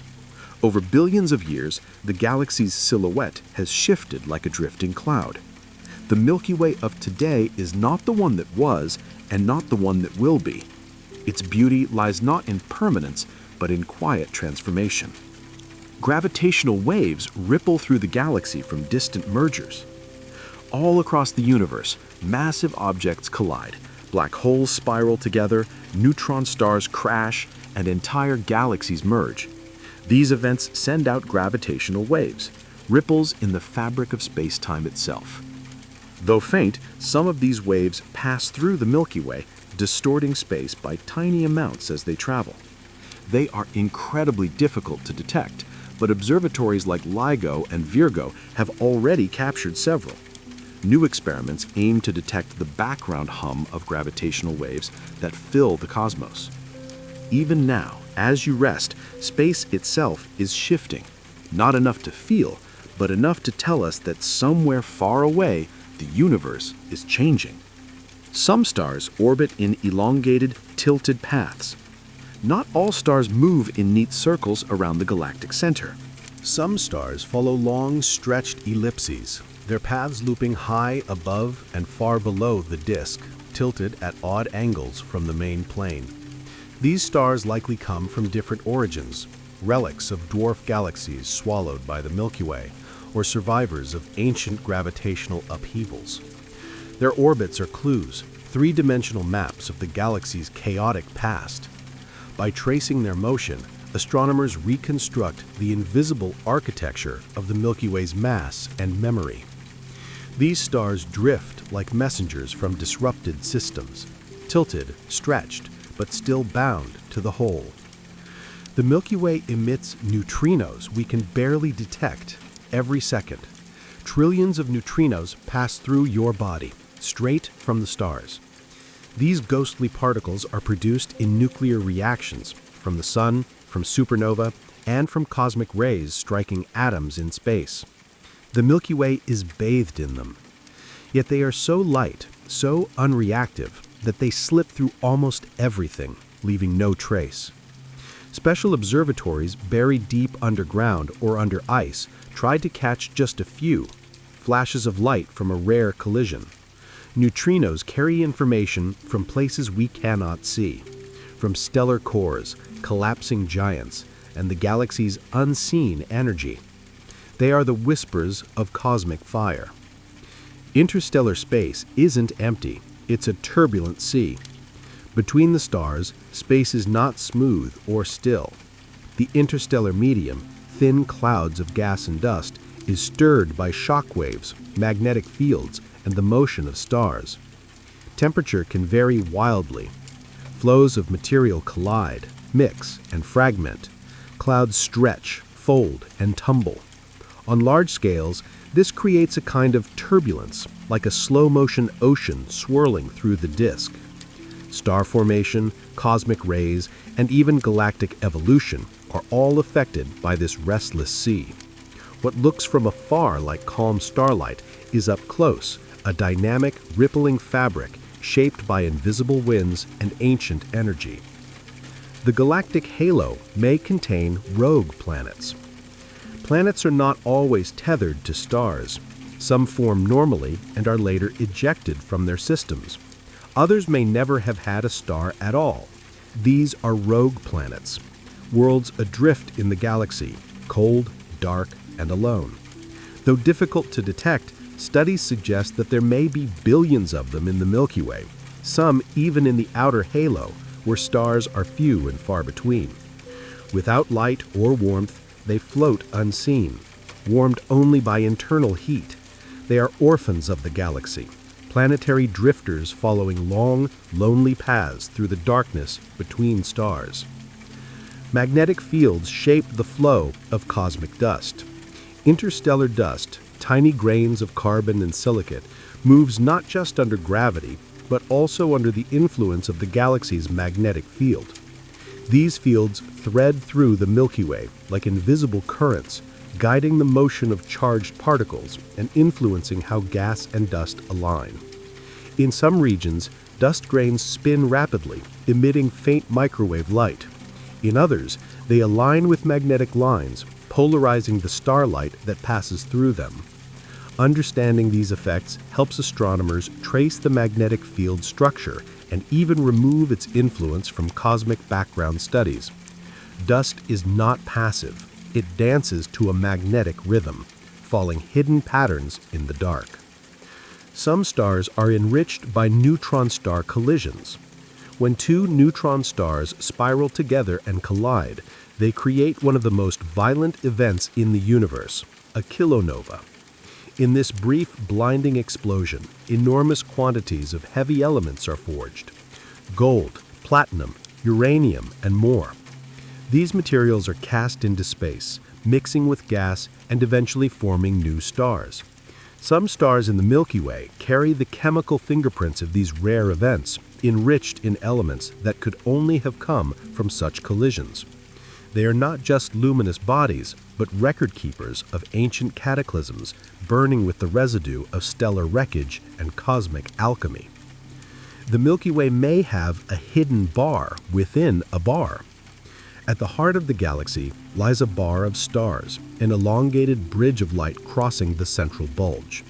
Over billions of years, the galaxy's silhouette has shifted like a drifting cloud. The Milky Way of today is not the one that was, and not the one that will be. Its beauty lies not in permanence, but in quiet transformation. Gravitational waves ripple through the galaxy from distant mergers. All across the universe, massive objects collide. Black holes spiral together, neutron stars crash, and entire galaxies merge. These events send out gravitational waves, ripples in the fabric of space-time itself. Though faint, some of these waves pass through the Milky Way, distorting space by tiny amounts as they travel. They are incredibly difficult to detect, but observatories like LIGO and Virgo have already captured several. New experiments aim to detect the background hum of gravitational waves that fill the cosmos. Even now, as you rest, space itself is shifting, not enough to feel, but enough to tell us that somewhere far away, the universe is changing. Some stars orbit in elongated, tilted paths. Not all stars move in neat circles around the galactic center. Some stars follow long, stretched ellipses, their paths looping high above and far below the disk, tilted at odd angles from the main plane. These stars likely come from different origins, relics of dwarf galaxies swallowed by the Milky Way, or survivors of ancient gravitational upheavals. Their orbits are clues, three-dimensional maps of the galaxy's chaotic past. By tracing their motion, astronomers reconstruct the invisible architecture of the Milky Way's mass and memory. These stars drift like messengers from disrupted systems, tilted, stretched, but still bound to the whole. The Milky Way emits neutrinos we can barely detect, every second. Trillions of neutrinos pass through your body, straight from the stars. These ghostly particles are produced in nuclear reactions from the sun, from supernova, and from cosmic rays striking atoms in space. The Milky Way is bathed in them. Yet they are so light, so unreactive, that they slip through almost everything, leaving no trace. Special observatories buried deep underground or under ice tried to catch just a few flashes of light from a rare collision. Neutrinos carry information from places we cannot see, from stellar cores, collapsing giants, and the galaxy's unseen energy. They are the whispers of cosmic fire. Interstellar space isn't empty, it's a turbulent sea. Between the stars, space is not smooth or still. The interstellar medium, thin clouds of gas and dust, is stirred by shock waves, magnetic fields, and the motion of stars. Temperature can vary wildly. Flows of material collide, mix, and fragment. Clouds stretch, fold, and tumble. On large scales, this creates a kind of turbulence, like a slow-motion ocean swirling through the disk. Star formation, cosmic rays, and even galactic evolution are all affected by this restless sea. What looks from afar like calm starlight is up close, a dynamic, rippling fabric shaped by invisible winds and ancient energy. The galactic halo may contain rogue planets. Planets are not always tethered to stars. Some form normally and are later ejected from their systems. Others may never have had a star at all. These are rogue planets, worlds adrift in the galaxy, cold, dark, and alone. Though difficult to detect, studies suggest that there may be billions of them in the Milky Way, some even in the outer halo, where stars are few and far between. Without light or warmth, they float unseen, warmed only by internal heat. They are orphans of the galaxy, planetary drifters following long, lonely paths through the darkness between stars. Magnetic fields shape the flow of cosmic dust. Interstellar dust, tiny grains of carbon and silicate, moves not just under gravity, but also under the influence of the galaxy's magnetic field. These fields thread through the Milky Way like invisible currents, guiding the motion of charged particles and influencing how gas and dust align. In some regions, dust grains spin rapidly, emitting faint microwave light. In others, they align with magnetic lines, polarizing the starlight that passes through them. Understanding these effects helps astronomers trace the magnetic field structure and even remove its influence from cosmic background studies. Dust is not passive. It dances to a magnetic rhythm, following hidden patterns in the dark. Some stars are enriched by neutron-star collisions. When two neutron stars spiral together and collide, they create one of the most violent events in the universe, a kilonova. In this brief, blinding explosion, enormous quantities of heavy elements are forged: gold, platinum, uranium, and more. These materials are cast into space, mixing with gas and eventually forming new stars. Some stars in the Milky Way carry the chemical fingerprints of these rare events, enriched in elements that could only have come from such collisions. They are not just luminous bodies, but record keepers of ancient cataclysms, burning with the residue of stellar wreckage and cosmic alchemy. The Milky Way may have a hidden bar within a bar. At the heart of the galaxy lies a bar of stars, an elongated bridge of light crossing the central bulge.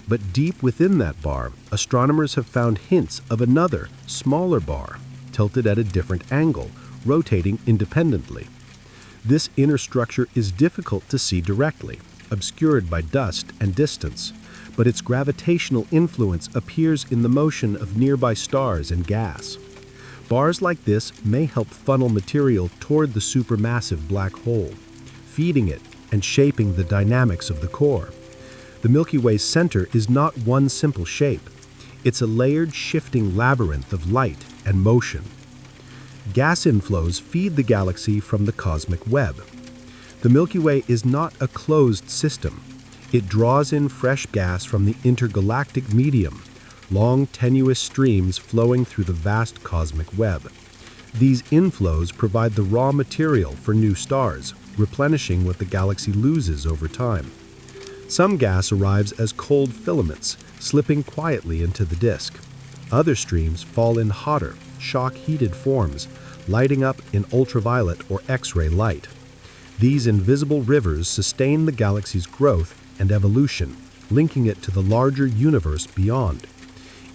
But deep within that bar, astronomers have found hints of another, smaller bar, tilted at a different angle, rotating independently. This inner structure is difficult to see directly, obscured by dust and distance, but its gravitational influence appears in the motion of nearby stars and gas. Bars like this may help funnel material toward the supermassive black hole, feeding it and shaping the dynamics of the core. The Milky Way's center is not one simple shape. It's a layered, shifting labyrinth of light and motion. Gas inflows feed the galaxy from the cosmic web. The The Milky Way is not a closed system. It draws in fresh gas from the intergalactic medium, long tenuous streams flowing through the vast cosmic web. These inflows provide the raw material for new stars, replenishing what the galaxy loses over time. Some gas arrives as cold filaments, slipping quietly into the disk. Other streams fall in hotter, shock-heated forms, lighting up in ultraviolet or X-ray light. These invisible rivers sustain the galaxy's growth and evolution, linking it to the larger universe beyond.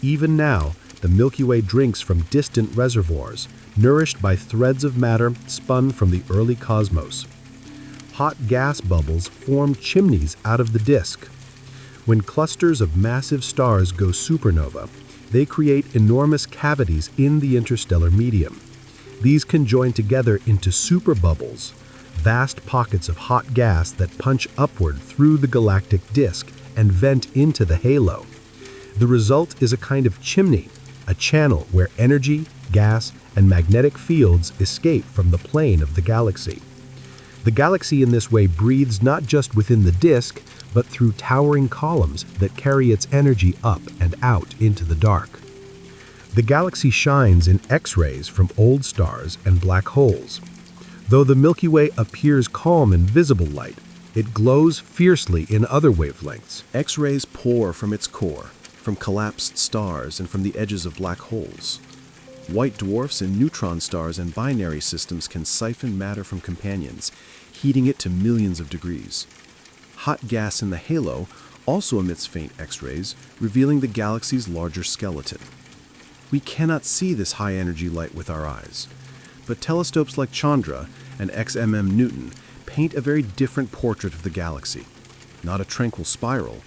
Even now, the Milky Way drinks from distant reservoirs, nourished by threads of matter spun from the early cosmos. Hot gas bubbles form chimneys out of the disk. When clusters of massive stars go supernova, they create enormous cavities in the interstellar medium. These can join together into superbubbles, vast pockets of hot gas that punch upward through the galactic disk and vent into the halo. The result is a kind of chimney, a channel where energy, gas, and magnetic fields escape from the plane of the galaxy. The galaxy in this way breathes not just within the disk, but through towering columns that carry its energy up and out into the dark. The galaxy shines in X-rays from old stars and black holes. Though the Milky Way appears calm in visible light, it glows fiercely in other wavelengths. X-rays pour from its core, from collapsed stars and from the edges of black holes. White dwarfs and neutron stars and binary systems can siphon matter from companions, heating it to millions of degrees. Hot gas in the halo also emits faint X-rays, revealing the galaxy's larger skeleton. We cannot see this high-energy light with our eyes, but telescopes like Chandra and XMM Newton paint a very different portrait of the galaxy. Not a tranquil spiral,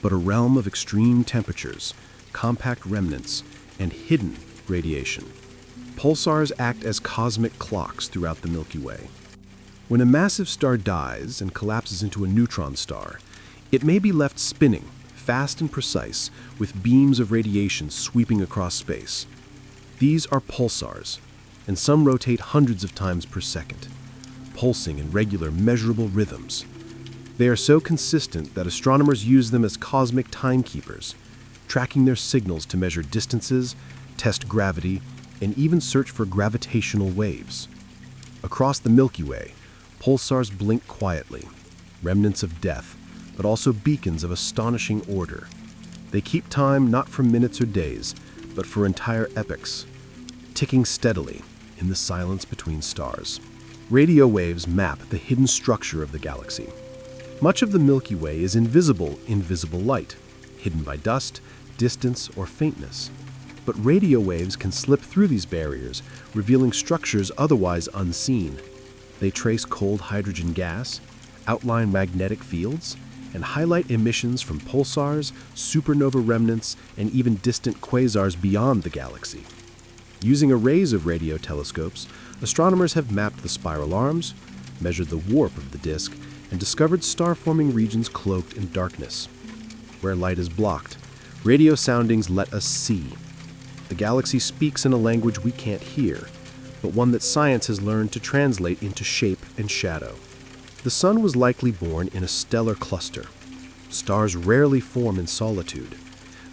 but a realm of extreme temperatures, compact remnants, and hidden radiation. Pulsars act as cosmic clocks throughout the Milky Way. When a massive star dies and collapses into a neutron star, it may be left spinning, fast and precise, with beams of radiation sweeping across space. These are pulsars, and some rotate hundreds of times per second, pulsing in regular, measurable rhythms. They are so consistent that astronomers use them as cosmic timekeepers, tracking their signals to measure distances, test gravity, and even search for gravitational waves. Across the Milky Way, pulsars blink quietly, remnants of death, but also beacons of astonishing order. They keep time not for minutes or days, but for entire epochs, ticking steadily in the silence between stars. Radio waves map the hidden structure of the galaxy. Much of the Milky Way is invisible in visible light, hidden by dust, distance, or faintness. But radio waves can slip through these barriers, revealing structures otherwise unseen. They trace cold hydrogen gas, outline magnetic fields, and highlight emissions from pulsars, supernova remnants, and even distant quasars beyond the galaxy. Using arrays of radio telescopes, astronomers have mapped the spiral arms, measured the warp of the disk, and discovered star-forming regions cloaked in darkness. Where light is blocked, radio soundings let us see. The galaxy speaks in a language we can't hear, but one that science has learned to translate into shape and shadow. The Sun was likely born in a stellar cluster. Stars rarely form in solitude.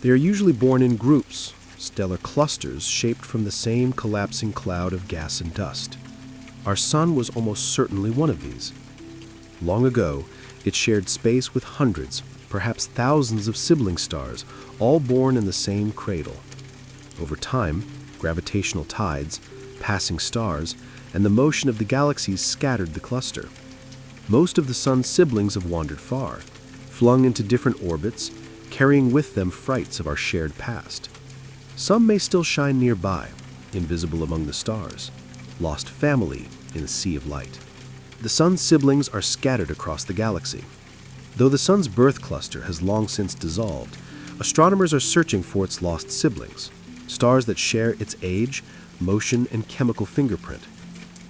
They are usually born in groups, stellar clusters shaped from the same collapsing cloud of gas and dust. Our Sun was almost certainly one of these. Long ago, it shared space with hundreds, perhaps thousands of sibling stars, all born in the same cradle. Over time, gravitational tides, passing stars, and the motion of the galaxies scattered the cluster. Most of the Sun's siblings have wandered far, flung into different orbits, carrying with them frights of our shared past. Some may still shine nearby, invisible among the stars, lost family in a sea of light. The Sun's siblings are scattered across the galaxy. Though the Sun's birth cluster has long since dissolved, astronomers are searching for its lost siblings, stars that share its age, motion, and chemical fingerprint.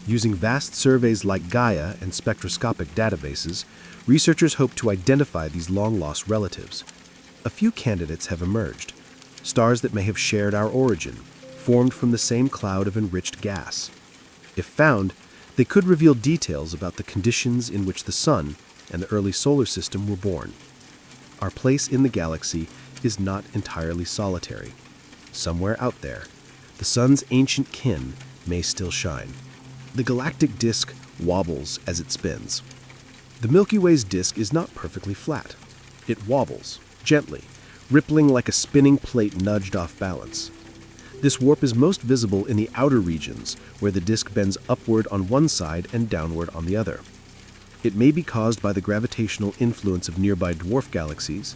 Using vast surveys like Gaia and spectroscopic databases, researchers hope to identify these long-lost relatives. A few candidates have emerged, stars that may have shared our origin, formed from the same cloud of enriched gas. If found, They could reveal details about the conditions in which the Sun and the early solar system were born. Our place in the galaxy is not entirely solitary. Somewhere out there, the Sun's ancient kin may still shine. The galactic disk wobbles as it spins. The Milky Way's disk is not perfectly flat. It wobbles, gently, rippling like a spinning plate nudged off balance. This warp is most visible in the outer regions, where the disk bends upward on one side and downward on the other. It may be caused by the gravitational influence of nearby dwarf galaxies,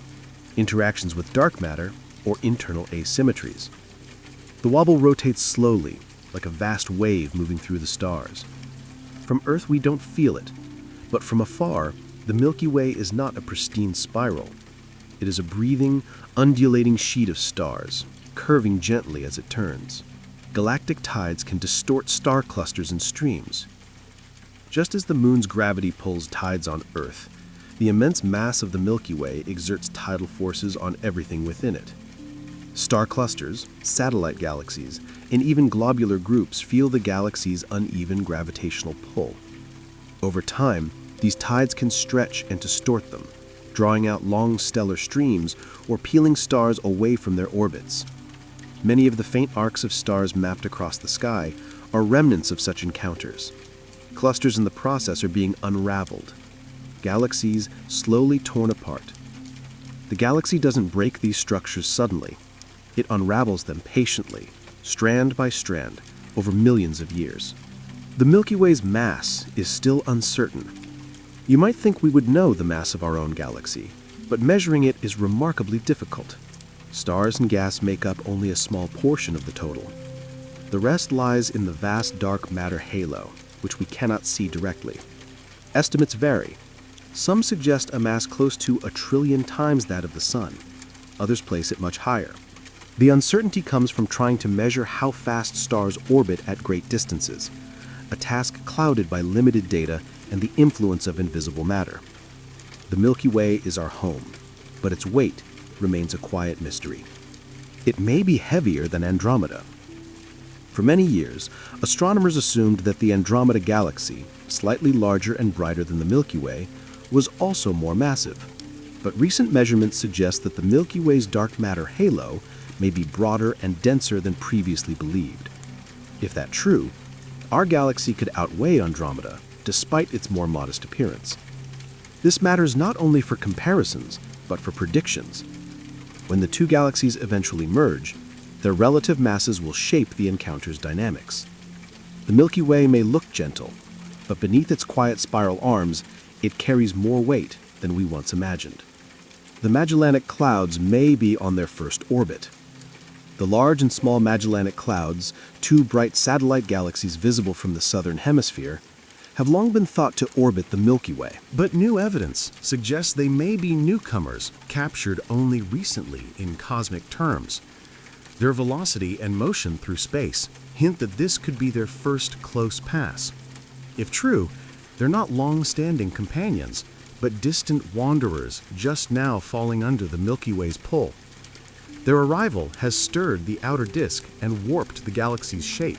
interactions with dark matter, or internal asymmetries. The wobble rotates slowly, like a vast wave moving through the stars. From Earth we don't feel it, but from afar, the Milky Way is not a pristine spiral. It is a breathing, undulating sheet of stars, curving gently as it turns. Galactic tides can distort star clusters and streams. Just as the moon's gravity pulls tides on Earth, the immense mass of the Milky Way exerts tidal forces on everything within it. Star clusters, satellite galaxies, and even globular groups feel the galaxy's uneven gravitational pull. Over time, these tides can stretch and distort them, drawing out long stellar streams or peeling stars away from their orbits. Many of the faint arcs of stars mapped across the sky are remnants of such encounters. Clusters in the process are being unraveled, galaxies slowly torn apart. The galaxy doesn't break these structures suddenly. It unravels them patiently, strand by strand, over millions of years. The Milky Way's mass is still uncertain. You might think we would know the mass of our own galaxy, but measuring it is remarkably difficult. Stars and gas make up only a small portion of the total. The rest lies in the vast dark matter halo, which we cannot see directly. Estimates vary. Some suggest a mass close to 1 trillion times that of the Sun. Others place it much higher. The uncertainty comes from trying to measure how fast stars orbit at great distances, a task clouded by limited data and the influence of invisible matter. The Milky Way is our home, but its weight remains a quiet mystery. It may be heavier than Andromeda. For many years, astronomers assumed that the Andromeda galaxy, slightly larger and brighter than the Milky Way, was also more massive. But recent measurements suggest that the Milky Way's dark matter halo may be broader and denser than previously believed. If that's true, our galaxy could outweigh Andromeda, despite its more modest appearance. This matters not only for comparisons, but for predictions. When the two galaxies eventually merge, their relative masses will shape the encounter's dynamics. The Milky Way may look gentle, but beneath its quiet spiral arms, it carries more weight than we once imagined. The Magellanic Clouds may be on their first orbit. The Large and Small Magellanic Clouds, two bright satellite galaxies visible from the southern hemisphere, have long been thought to orbit the Milky Way. But new evidence suggests they may be newcomers captured only recently in cosmic terms. Their velocity and motion through space hint that this could be their first close pass. If true, they're not long-standing companions, but distant wanderers just now falling under the Milky Way's pull. Their arrival has stirred the outer disk and warped the galaxy's shape,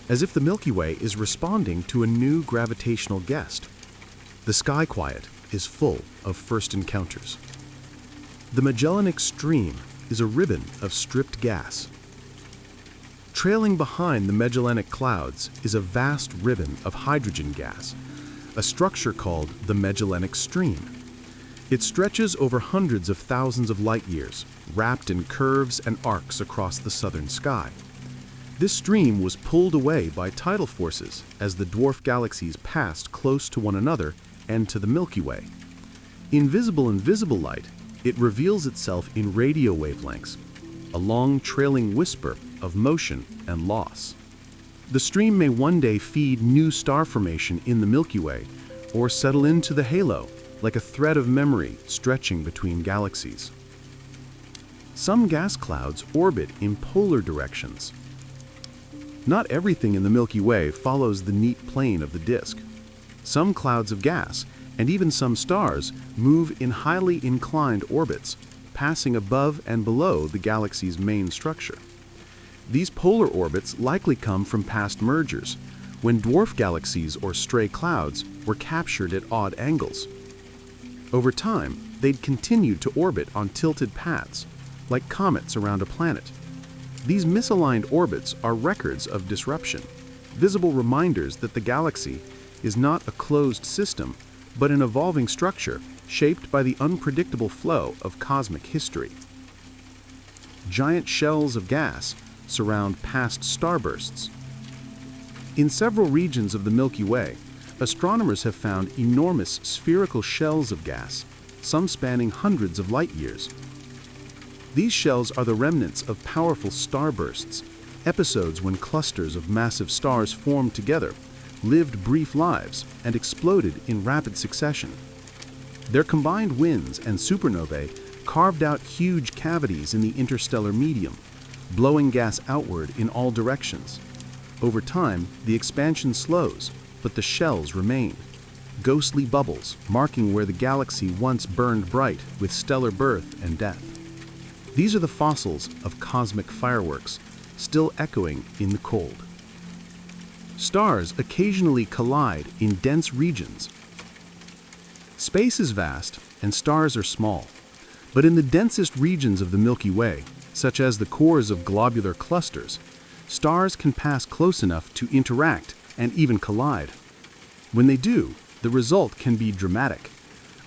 as if the Milky Way is responding to a new gravitational guest. The sky quiet is full of first encounters. The Magellanic Stream is a ribbon of stripped gas. Trailing behind the Magellanic Clouds is a vast ribbon of hydrogen gas, a structure called the Magellanic Stream. It stretches over hundreds of thousands of light years, wrapped in curves and arcs across the southern sky. This stream was pulled away by tidal forces as the dwarf galaxies passed close to one another and to the Milky Way. In visible and visible light, it reveals itself in radio wavelengths, a long trailing whisper of motion and loss. The stream may one day feed new star formation in the Milky Way or settle into the halo like a thread of memory stretching between galaxies. Some gas clouds orbit in polar directions. Not everything in the Milky Way follows the neat plane of the disk. Some clouds of gas, and even some stars, move in highly inclined orbits, passing above and below the galaxy's main structure. These polar orbits likely come from past mergers, when dwarf galaxies or stray clouds were captured at odd angles. Over time, they'd continued to orbit on tilted paths, like comets around a planet. These misaligned orbits are records of disruption, visible reminders that the galaxy is not a closed system, but an evolving structure shaped by the unpredictable flow of cosmic history. Giant shells of gas surround past starbursts. In several regions of the Milky Way, astronomers have found enormous spherical shells of gas, some spanning hundreds of light years. These shells are the remnants of powerful starbursts, episodes when clusters of massive stars formed together, lived brief lives, and exploded in rapid succession. Their combined winds and supernovae carved out huge cavities in the interstellar medium, blowing gas outward in all directions. Over time, the expansion slows, but the shells remain. Ghostly bubbles marking where the galaxy once burned bright with stellar birth and death. These are the fossils of cosmic fireworks, still echoing in the cold. Stars occasionally collide in dense regions. Space is vast, and stars are small. But in the densest regions of the Milky Way, such as the cores of globular clusters, stars can pass close enough to interact and even collide. When they do, the result can be dramatic.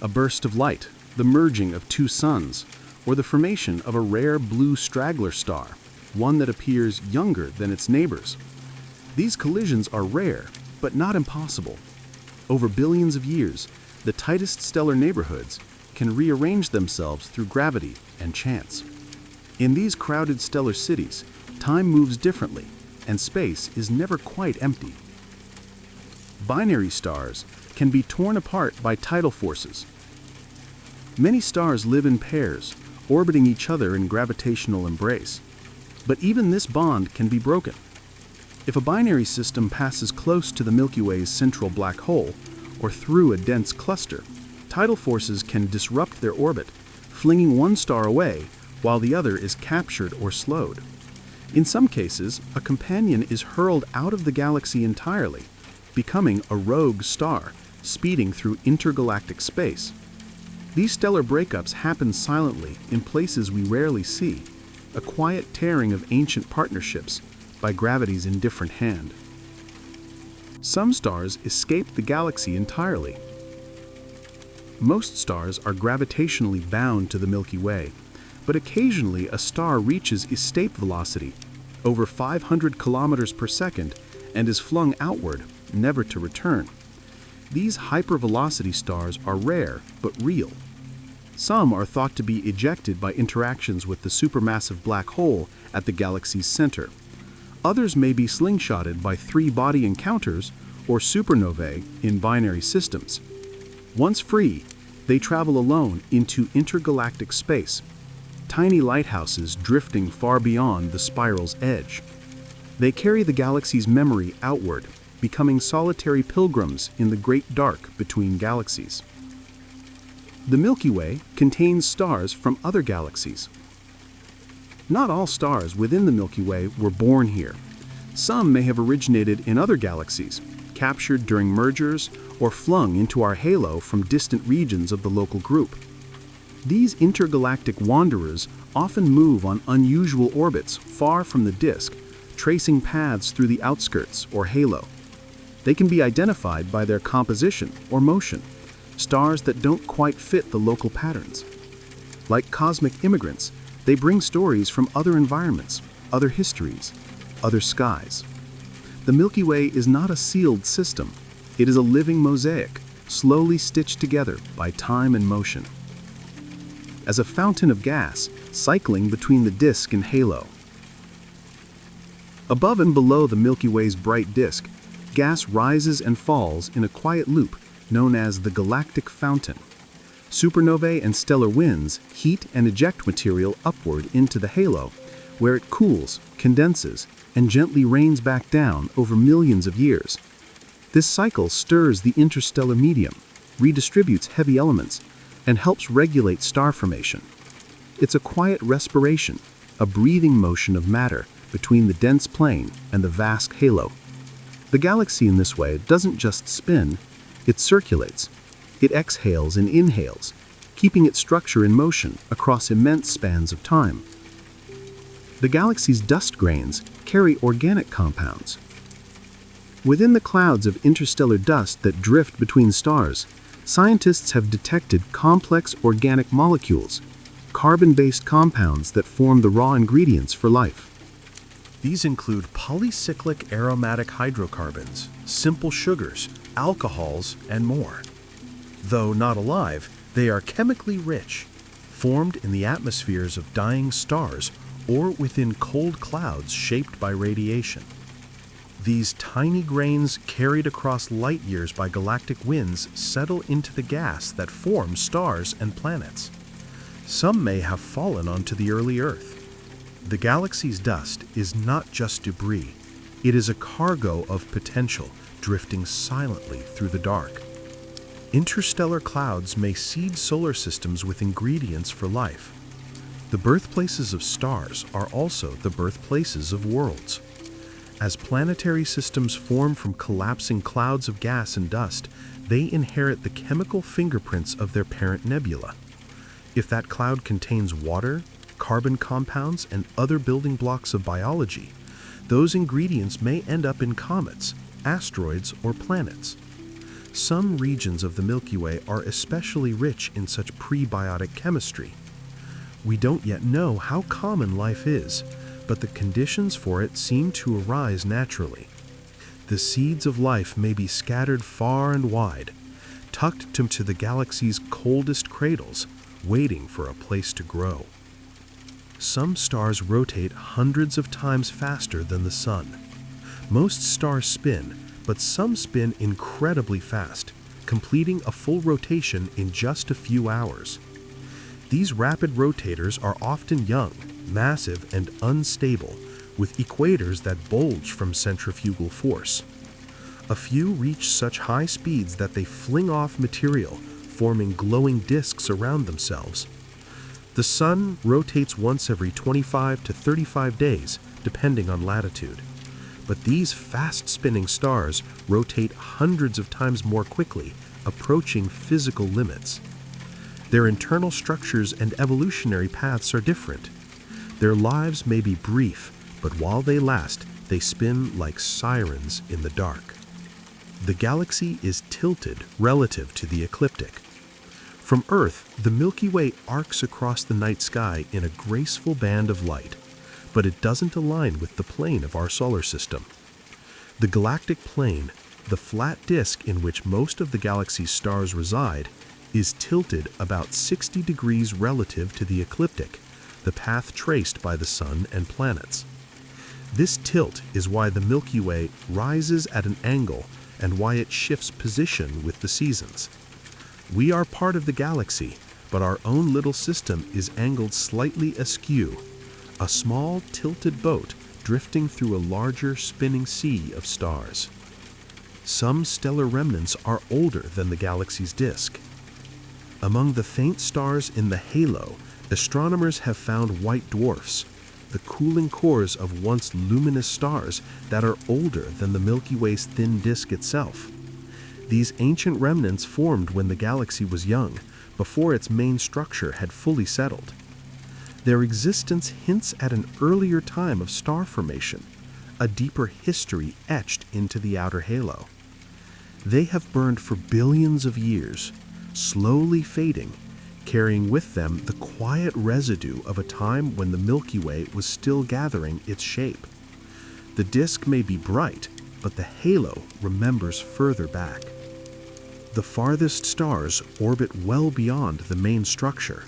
A burst of light, the merging of two suns, or the formation of a rare blue straggler star, one that appears younger than its neighbors. These collisions are rare, but not impossible. Over billions of years, the tightest stellar neighborhoods can rearrange themselves through gravity and chance. In these crowded stellar cities, time moves differently, and space is never quite empty. Binary stars can be torn apart by tidal forces. Many stars live in pairs, orbiting each other in gravitational embrace. But even this bond can be broken. If a binary system passes close to the Milky Way's central black hole, or through a dense cluster, tidal forces can disrupt their orbit, flinging one star away while the other is captured or slowed. In some cases, a companion is hurled out of the galaxy entirely, becoming a rogue star, speeding through intergalactic space. These stellar breakups happen silently in places we rarely see, a quiet tearing of ancient partnerships by gravity's indifferent hand. Some stars escape the galaxy entirely. Most stars are gravitationally bound to the Milky Way, but occasionally a star reaches escape velocity, over 500 kilometers per second, and is flung outward, never to return. These hypervelocity stars are rare, but real. Some are thought to be ejected by interactions with the supermassive black hole at the galaxy's center. Others may be slingshotted by three-body encounters or supernovae in binary systems. Once free, they travel alone into intergalactic space, tiny lighthouses drifting far beyond the spiral's edge. They carry the galaxy's memory outward, becoming solitary pilgrims in the great dark between galaxies. The Milky Way contains stars from other galaxies. Not all stars within the Milky Way were born here. Some may have originated in other galaxies, captured during mergers, or flung into our halo from distant regions of the local group. These intergalactic wanderers often move on unusual orbits far from the disk, tracing paths through the outskirts or halo. They can be identified by their composition or motion, stars that don't quite fit the local patterns. Like cosmic immigrants, they bring stories from other environments, other histories, other skies. The Milky Way is not a sealed system. It is a living mosaic, slowly stitched together by time and motion. As a fountain of gas, cycling between the disk and halo. Above and below the Milky Way's bright disk, gas rises and falls in a quiet loop known as the galactic fountain. Supernovae and stellar winds heat and eject material upward into the halo, where it cools, condenses, and gently rains back down over millions of years. This cycle stirs the interstellar medium, redistributes heavy elements, and helps regulate star formation. It's a quiet respiration, a breathing motion of matter between the dense plane and the vast halo. The galaxy in this way doesn't just spin, it circulates. It exhales and inhales, keeping its structure in motion across immense spans of time. The galaxy's dust grains carry organic compounds. Within the clouds of interstellar dust that drift between stars, scientists have detected complex organic molecules, carbon-based compounds that form the raw ingredients for life. These include polycyclic aromatic hydrocarbons, simple sugars, alcohols, and more. Though not alive, they are chemically rich, formed in the atmospheres of dying stars or within cold clouds shaped by radiation. These tiny grains carried across light years by galactic winds settle into the gas that forms stars and planets. Some may have fallen onto the early Earth. The galaxy's dust is not just debris, it is a cargo of potential drifting silently through the dark. Interstellar clouds may seed solar systems with ingredients for life. The birthplaces of stars are also the birthplaces of worlds. As planetary systems form from collapsing clouds of gas and dust, they inherit the chemical fingerprints of their parent nebula. If that cloud contains water, carbon compounds, and other building blocks of biology, those ingredients may end up in comets, asteroids, or planets. Some regions of the Milky Way are especially rich in such prebiotic chemistry. We don't yet know how common life is, but the conditions for it seem to arise naturally. The seeds of life may be scattered far and wide, tucked to the galaxy's coldest cradles, waiting for a place to grow. Some stars rotate hundreds of times faster than the sun. Most stars spin, but some spin incredibly fast, completing a full rotation in just a few hours. These rapid rotators are often young, massive, and unstable, with equators that bulge from centrifugal force. A few reach such high speeds that they fling off material, forming glowing disks around themselves. The sun rotates once every 25 to 35 days, depending on latitude. But these fast-spinning stars rotate hundreds of times more quickly, approaching physical limits. Their internal structures and evolutionary paths are different. Their lives may be brief, but while they last, they spin like sirens in the dark. The galaxy is tilted relative to the ecliptic. From Earth, the Milky Way arcs across the night sky in a graceful band of light, but it doesn't align with the plane of our solar system. The galactic plane, the flat disk in which most of the galaxy's stars reside, is tilted about 60 degrees relative to the ecliptic, the path traced by the sun and planets. This tilt is why the Milky Way rises at an angle and why it shifts position with the seasons. We are part of the galaxy, but our own little system is angled slightly askew, a small tilted boat drifting through a larger spinning sea of stars. Some stellar remnants are older than the galaxy's disk. Among the faint stars in the halo, astronomers have found white dwarfs, the cooling cores of once luminous stars that are older than the Milky Way's thin disk itself. These ancient remnants formed when the galaxy was young, before its main structure had fully settled. Their existence hints at an earlier time of star formation, a deeper history etched into the outer halo. They have burned for billions of years, slowly fading, carrying with them the quiet residue of a time when the Milky Way was still gathering its shape. The disk may be bright, but the halo remembers further back. The farthest stars orbit well beyond the main structure.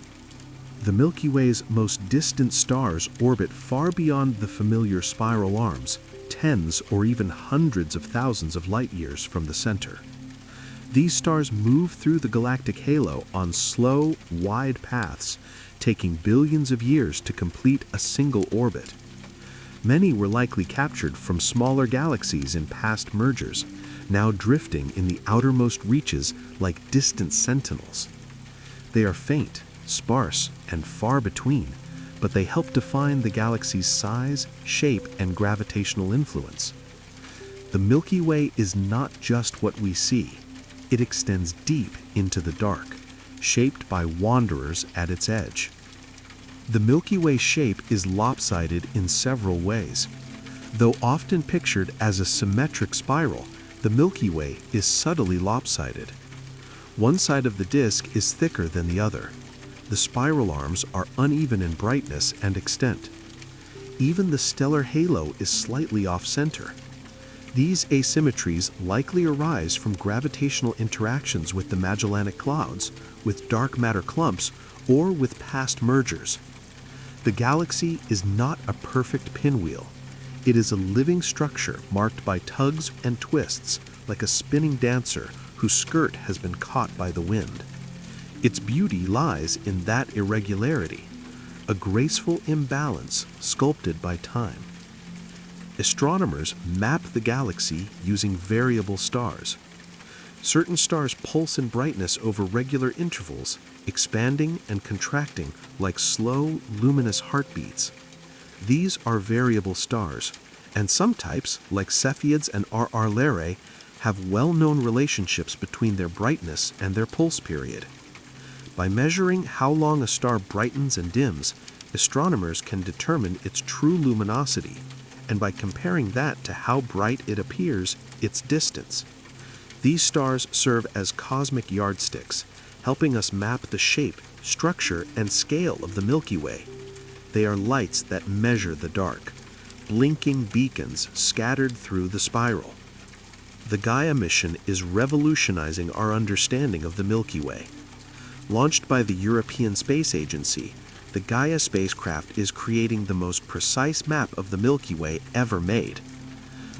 The Milky Way's most distant stars orbit far beyond the familiar spiral arms, tens or even hundreds of thousands of light years from the center. These stars move through the galactic halo on slow, wide paths, taking billions of years to complete a single orbit. Many were likely captured from smaller galaxies in past mergers, now drifting in the outermost reaches like distant sentinels. They are faint, sparse, and far between, but they help define the galaxy's size, shape, and gravitational influence. The Milky Way is not just what we see. It extends deep into the dark, shaped by wanderers at its edge. The Milky Way shape is lopsided in several ways. Though often pictured as a symmetric spiral, the Milky Way is subtly lopsided. One side of the disk is thicker than the other. The spiral arms are uneven in brightness and extent. Even the stellar halo is slightly off-center. These asymmetries likely arise from gravitational interactions with the Magellanic Clouds, with dark matter clumps, or with past mergers. The galaxy is not a perfect pinwheel. It is a living structure marked by tugs and twists, like a spinning dancer whose skirt has been caught by the wind. Its beauty lies in that irregularity, a graceful imbalance sculpted by time. Astronomers map the galaxy using variable stars. Certain stars pulse in brightness over regular intervals, expanding and contracting like slow, luminous heartbeats. These are variable stars, and some types, like Cepheids and RR Lyrae, have well-known relationships between their brightness and their pulse period. By measuring how long a star brightens and dims, astronomers can determine its true luminosity, and by comparing that to how bright it appears, its distance. These stars serve as cosmic yardsticks, helping us map the shape, structure, and scale of the Milky Way. They are lights that measure the dark, blinking beacons scattered through the spiral. The Gaia mission is revolutionizing our understanding of the Milky Way. Launched by the European Space Agency, the Gaia spacecraft is creating the most precise map of the Milky Way ever made.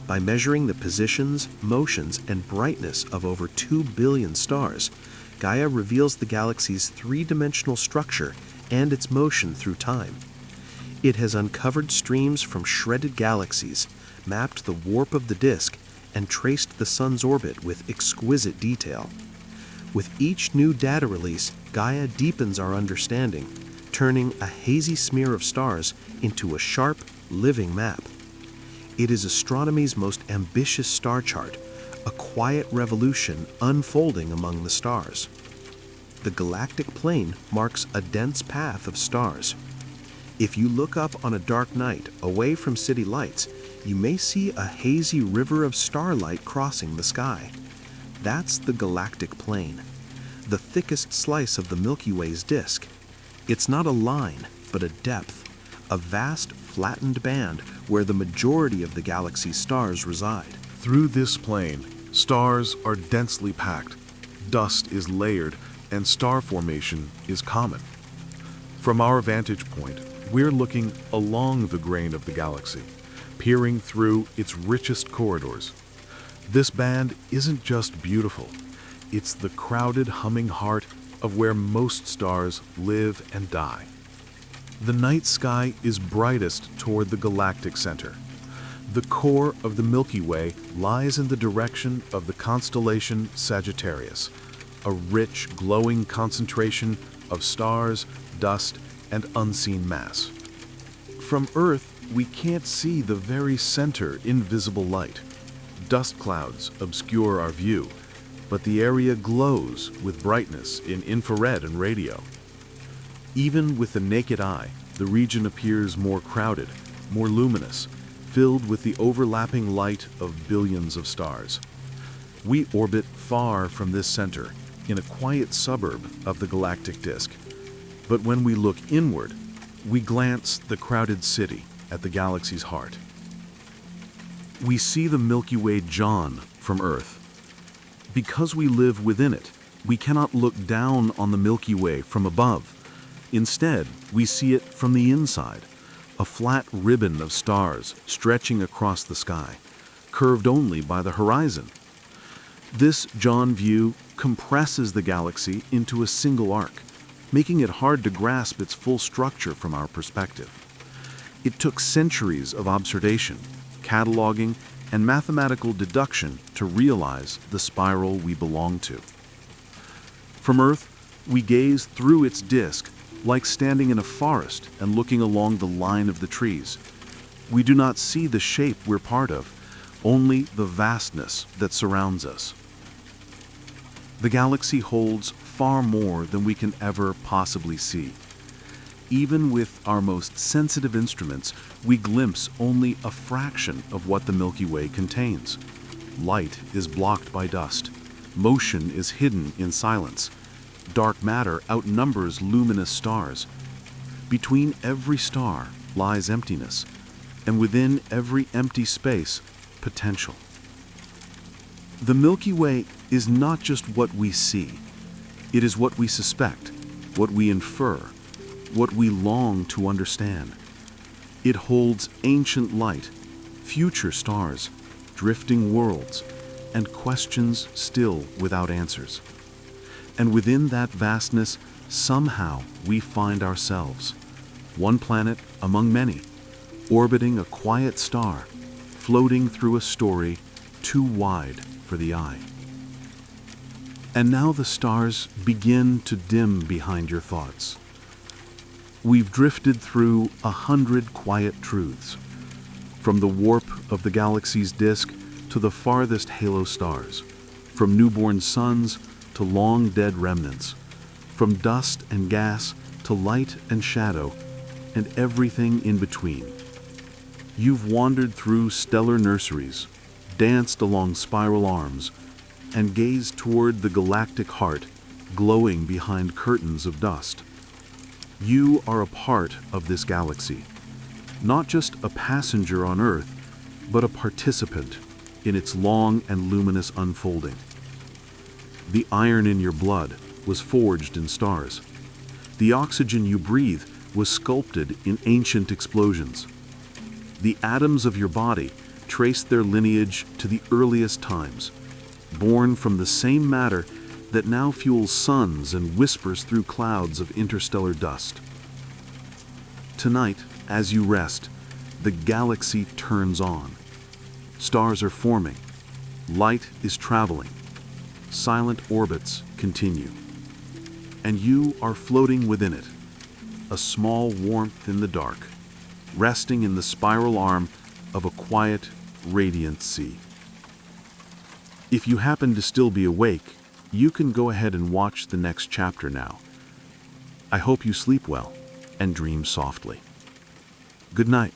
By measuring the positions, motions, and brightness of over 2 billion stars, Gaia reveals the galaxy's three-dimensional structure and its motion through time. It has uncovered streams from shredded galaxies, mapped the warp of the disk, and traced the sun's orbit with exquisite detail. With each new data release, Gaia deepens our understanding, turning a hazy smear of stars into a sharp, living map. It is astronomy's most ambitious star chart, a quiet revolution unfolding among the stars. The galactic plane marks a dense path of stars. If you look up on a dark night away from city lights, you may see a hazy river of starlight crossing the sky. That's the galactic plane, the thickest slice of the Milky Way's disk. It's not a line, but a depth, a vast, flattened band where the majority of the galaxy's stars reside. Through this plane, stars are densely packed, dust is layered, and star formation is common. From our vantage point, we're looking along the grain of the galaxy, peering through its richest corridors. This band isn't just beautiful, it's the crowded, humming heart of where most stars live and die. The night sky is brightest toward the galactic center. The core of the Milky Way lies in the direction of the constellation Sagittarius, a rich, glowing concentration of stars, dust, and unseen mass. From Earth, we can't see the very center invisible light. Dust clouds obscure our view, but the area glows with brightness in infrared and radio. Even with the naked eye, the region appears more crowded, more luminous, filled with the overlapping light of billions of stars. We orbit far from this center, in a quiet suburb of the galactic disk. But when we look inward, we glance the crowded city at the galaxy's heart. We see the Milky Way jawn from Earth. Because we live within it, we cannot look down on the Milky Way from above. Instead, we see it from the inside, a flat ribbon of stars stretching across the sky, curved only by the horizon. This jawn view compresses the galaxy into a single arc, making it hard to grasp its full structure from our perspective. It took centuries of observation, cataloging, and mathematical deduction to realize the spiral we belong to. From Earth, we gaze through its disk like standing in a forest and looking along the line of the trees. We do not see the shape we're part of, only the vastness that surrounds us. The galaxy holds far more than we can ever possibly see. Even with our most sensitive instruments, we glimpse only a fraction of what the Milky Way contains. Light is blocked by dust. Motion is hidden in silence. Dark matter outnumbers luminous stars. Between every star lies emptiness, and within every empty space, potential. The Milky Way is not just what we see. It is what we suspect, what we infer, what we long to understand. It holds ancient light, future stars, drifting worlds, and questions still without answers. And within that vastness, somehow we find ourselves, one planet among many, orbiting a quiet star, floating through a story too wide for the eye. And now the stars begin to dim behind your thoughts. We've drifted through 100 quiet truths, from the warp of the galaxy's disk to the farthest halo stars, from newborn suns to long-dead remnants, from dust and gas to light and shadow, and everything in between. You've wandered through stellar nurseries, danced along spiral arms, and gazed toward the galactic heart glowing behind curtains of dust. You are a part of this galaxy, not just a passenger on Earth, but a participant in its long and luminous unfolding. The iron in your blood was forged in stars. The oxygen you breathe was sculpted in ancient explosions. The atoms of your body trace their lineage to the earliest times, born from the same matter that now fuels suns and whispers through clouds of interstellar dust. Tonight, as you rest, the galaxy turns on. Stars are forming. Light is traveling. Silent orbits continue. And you are floating within it, a small warmth in the dark, resting in the spiral arm of a quiet, radiant sea. If you happen to still be awake, you can go ahead and watch the next chapter now. I hope you sleep well and dream softly. Good night.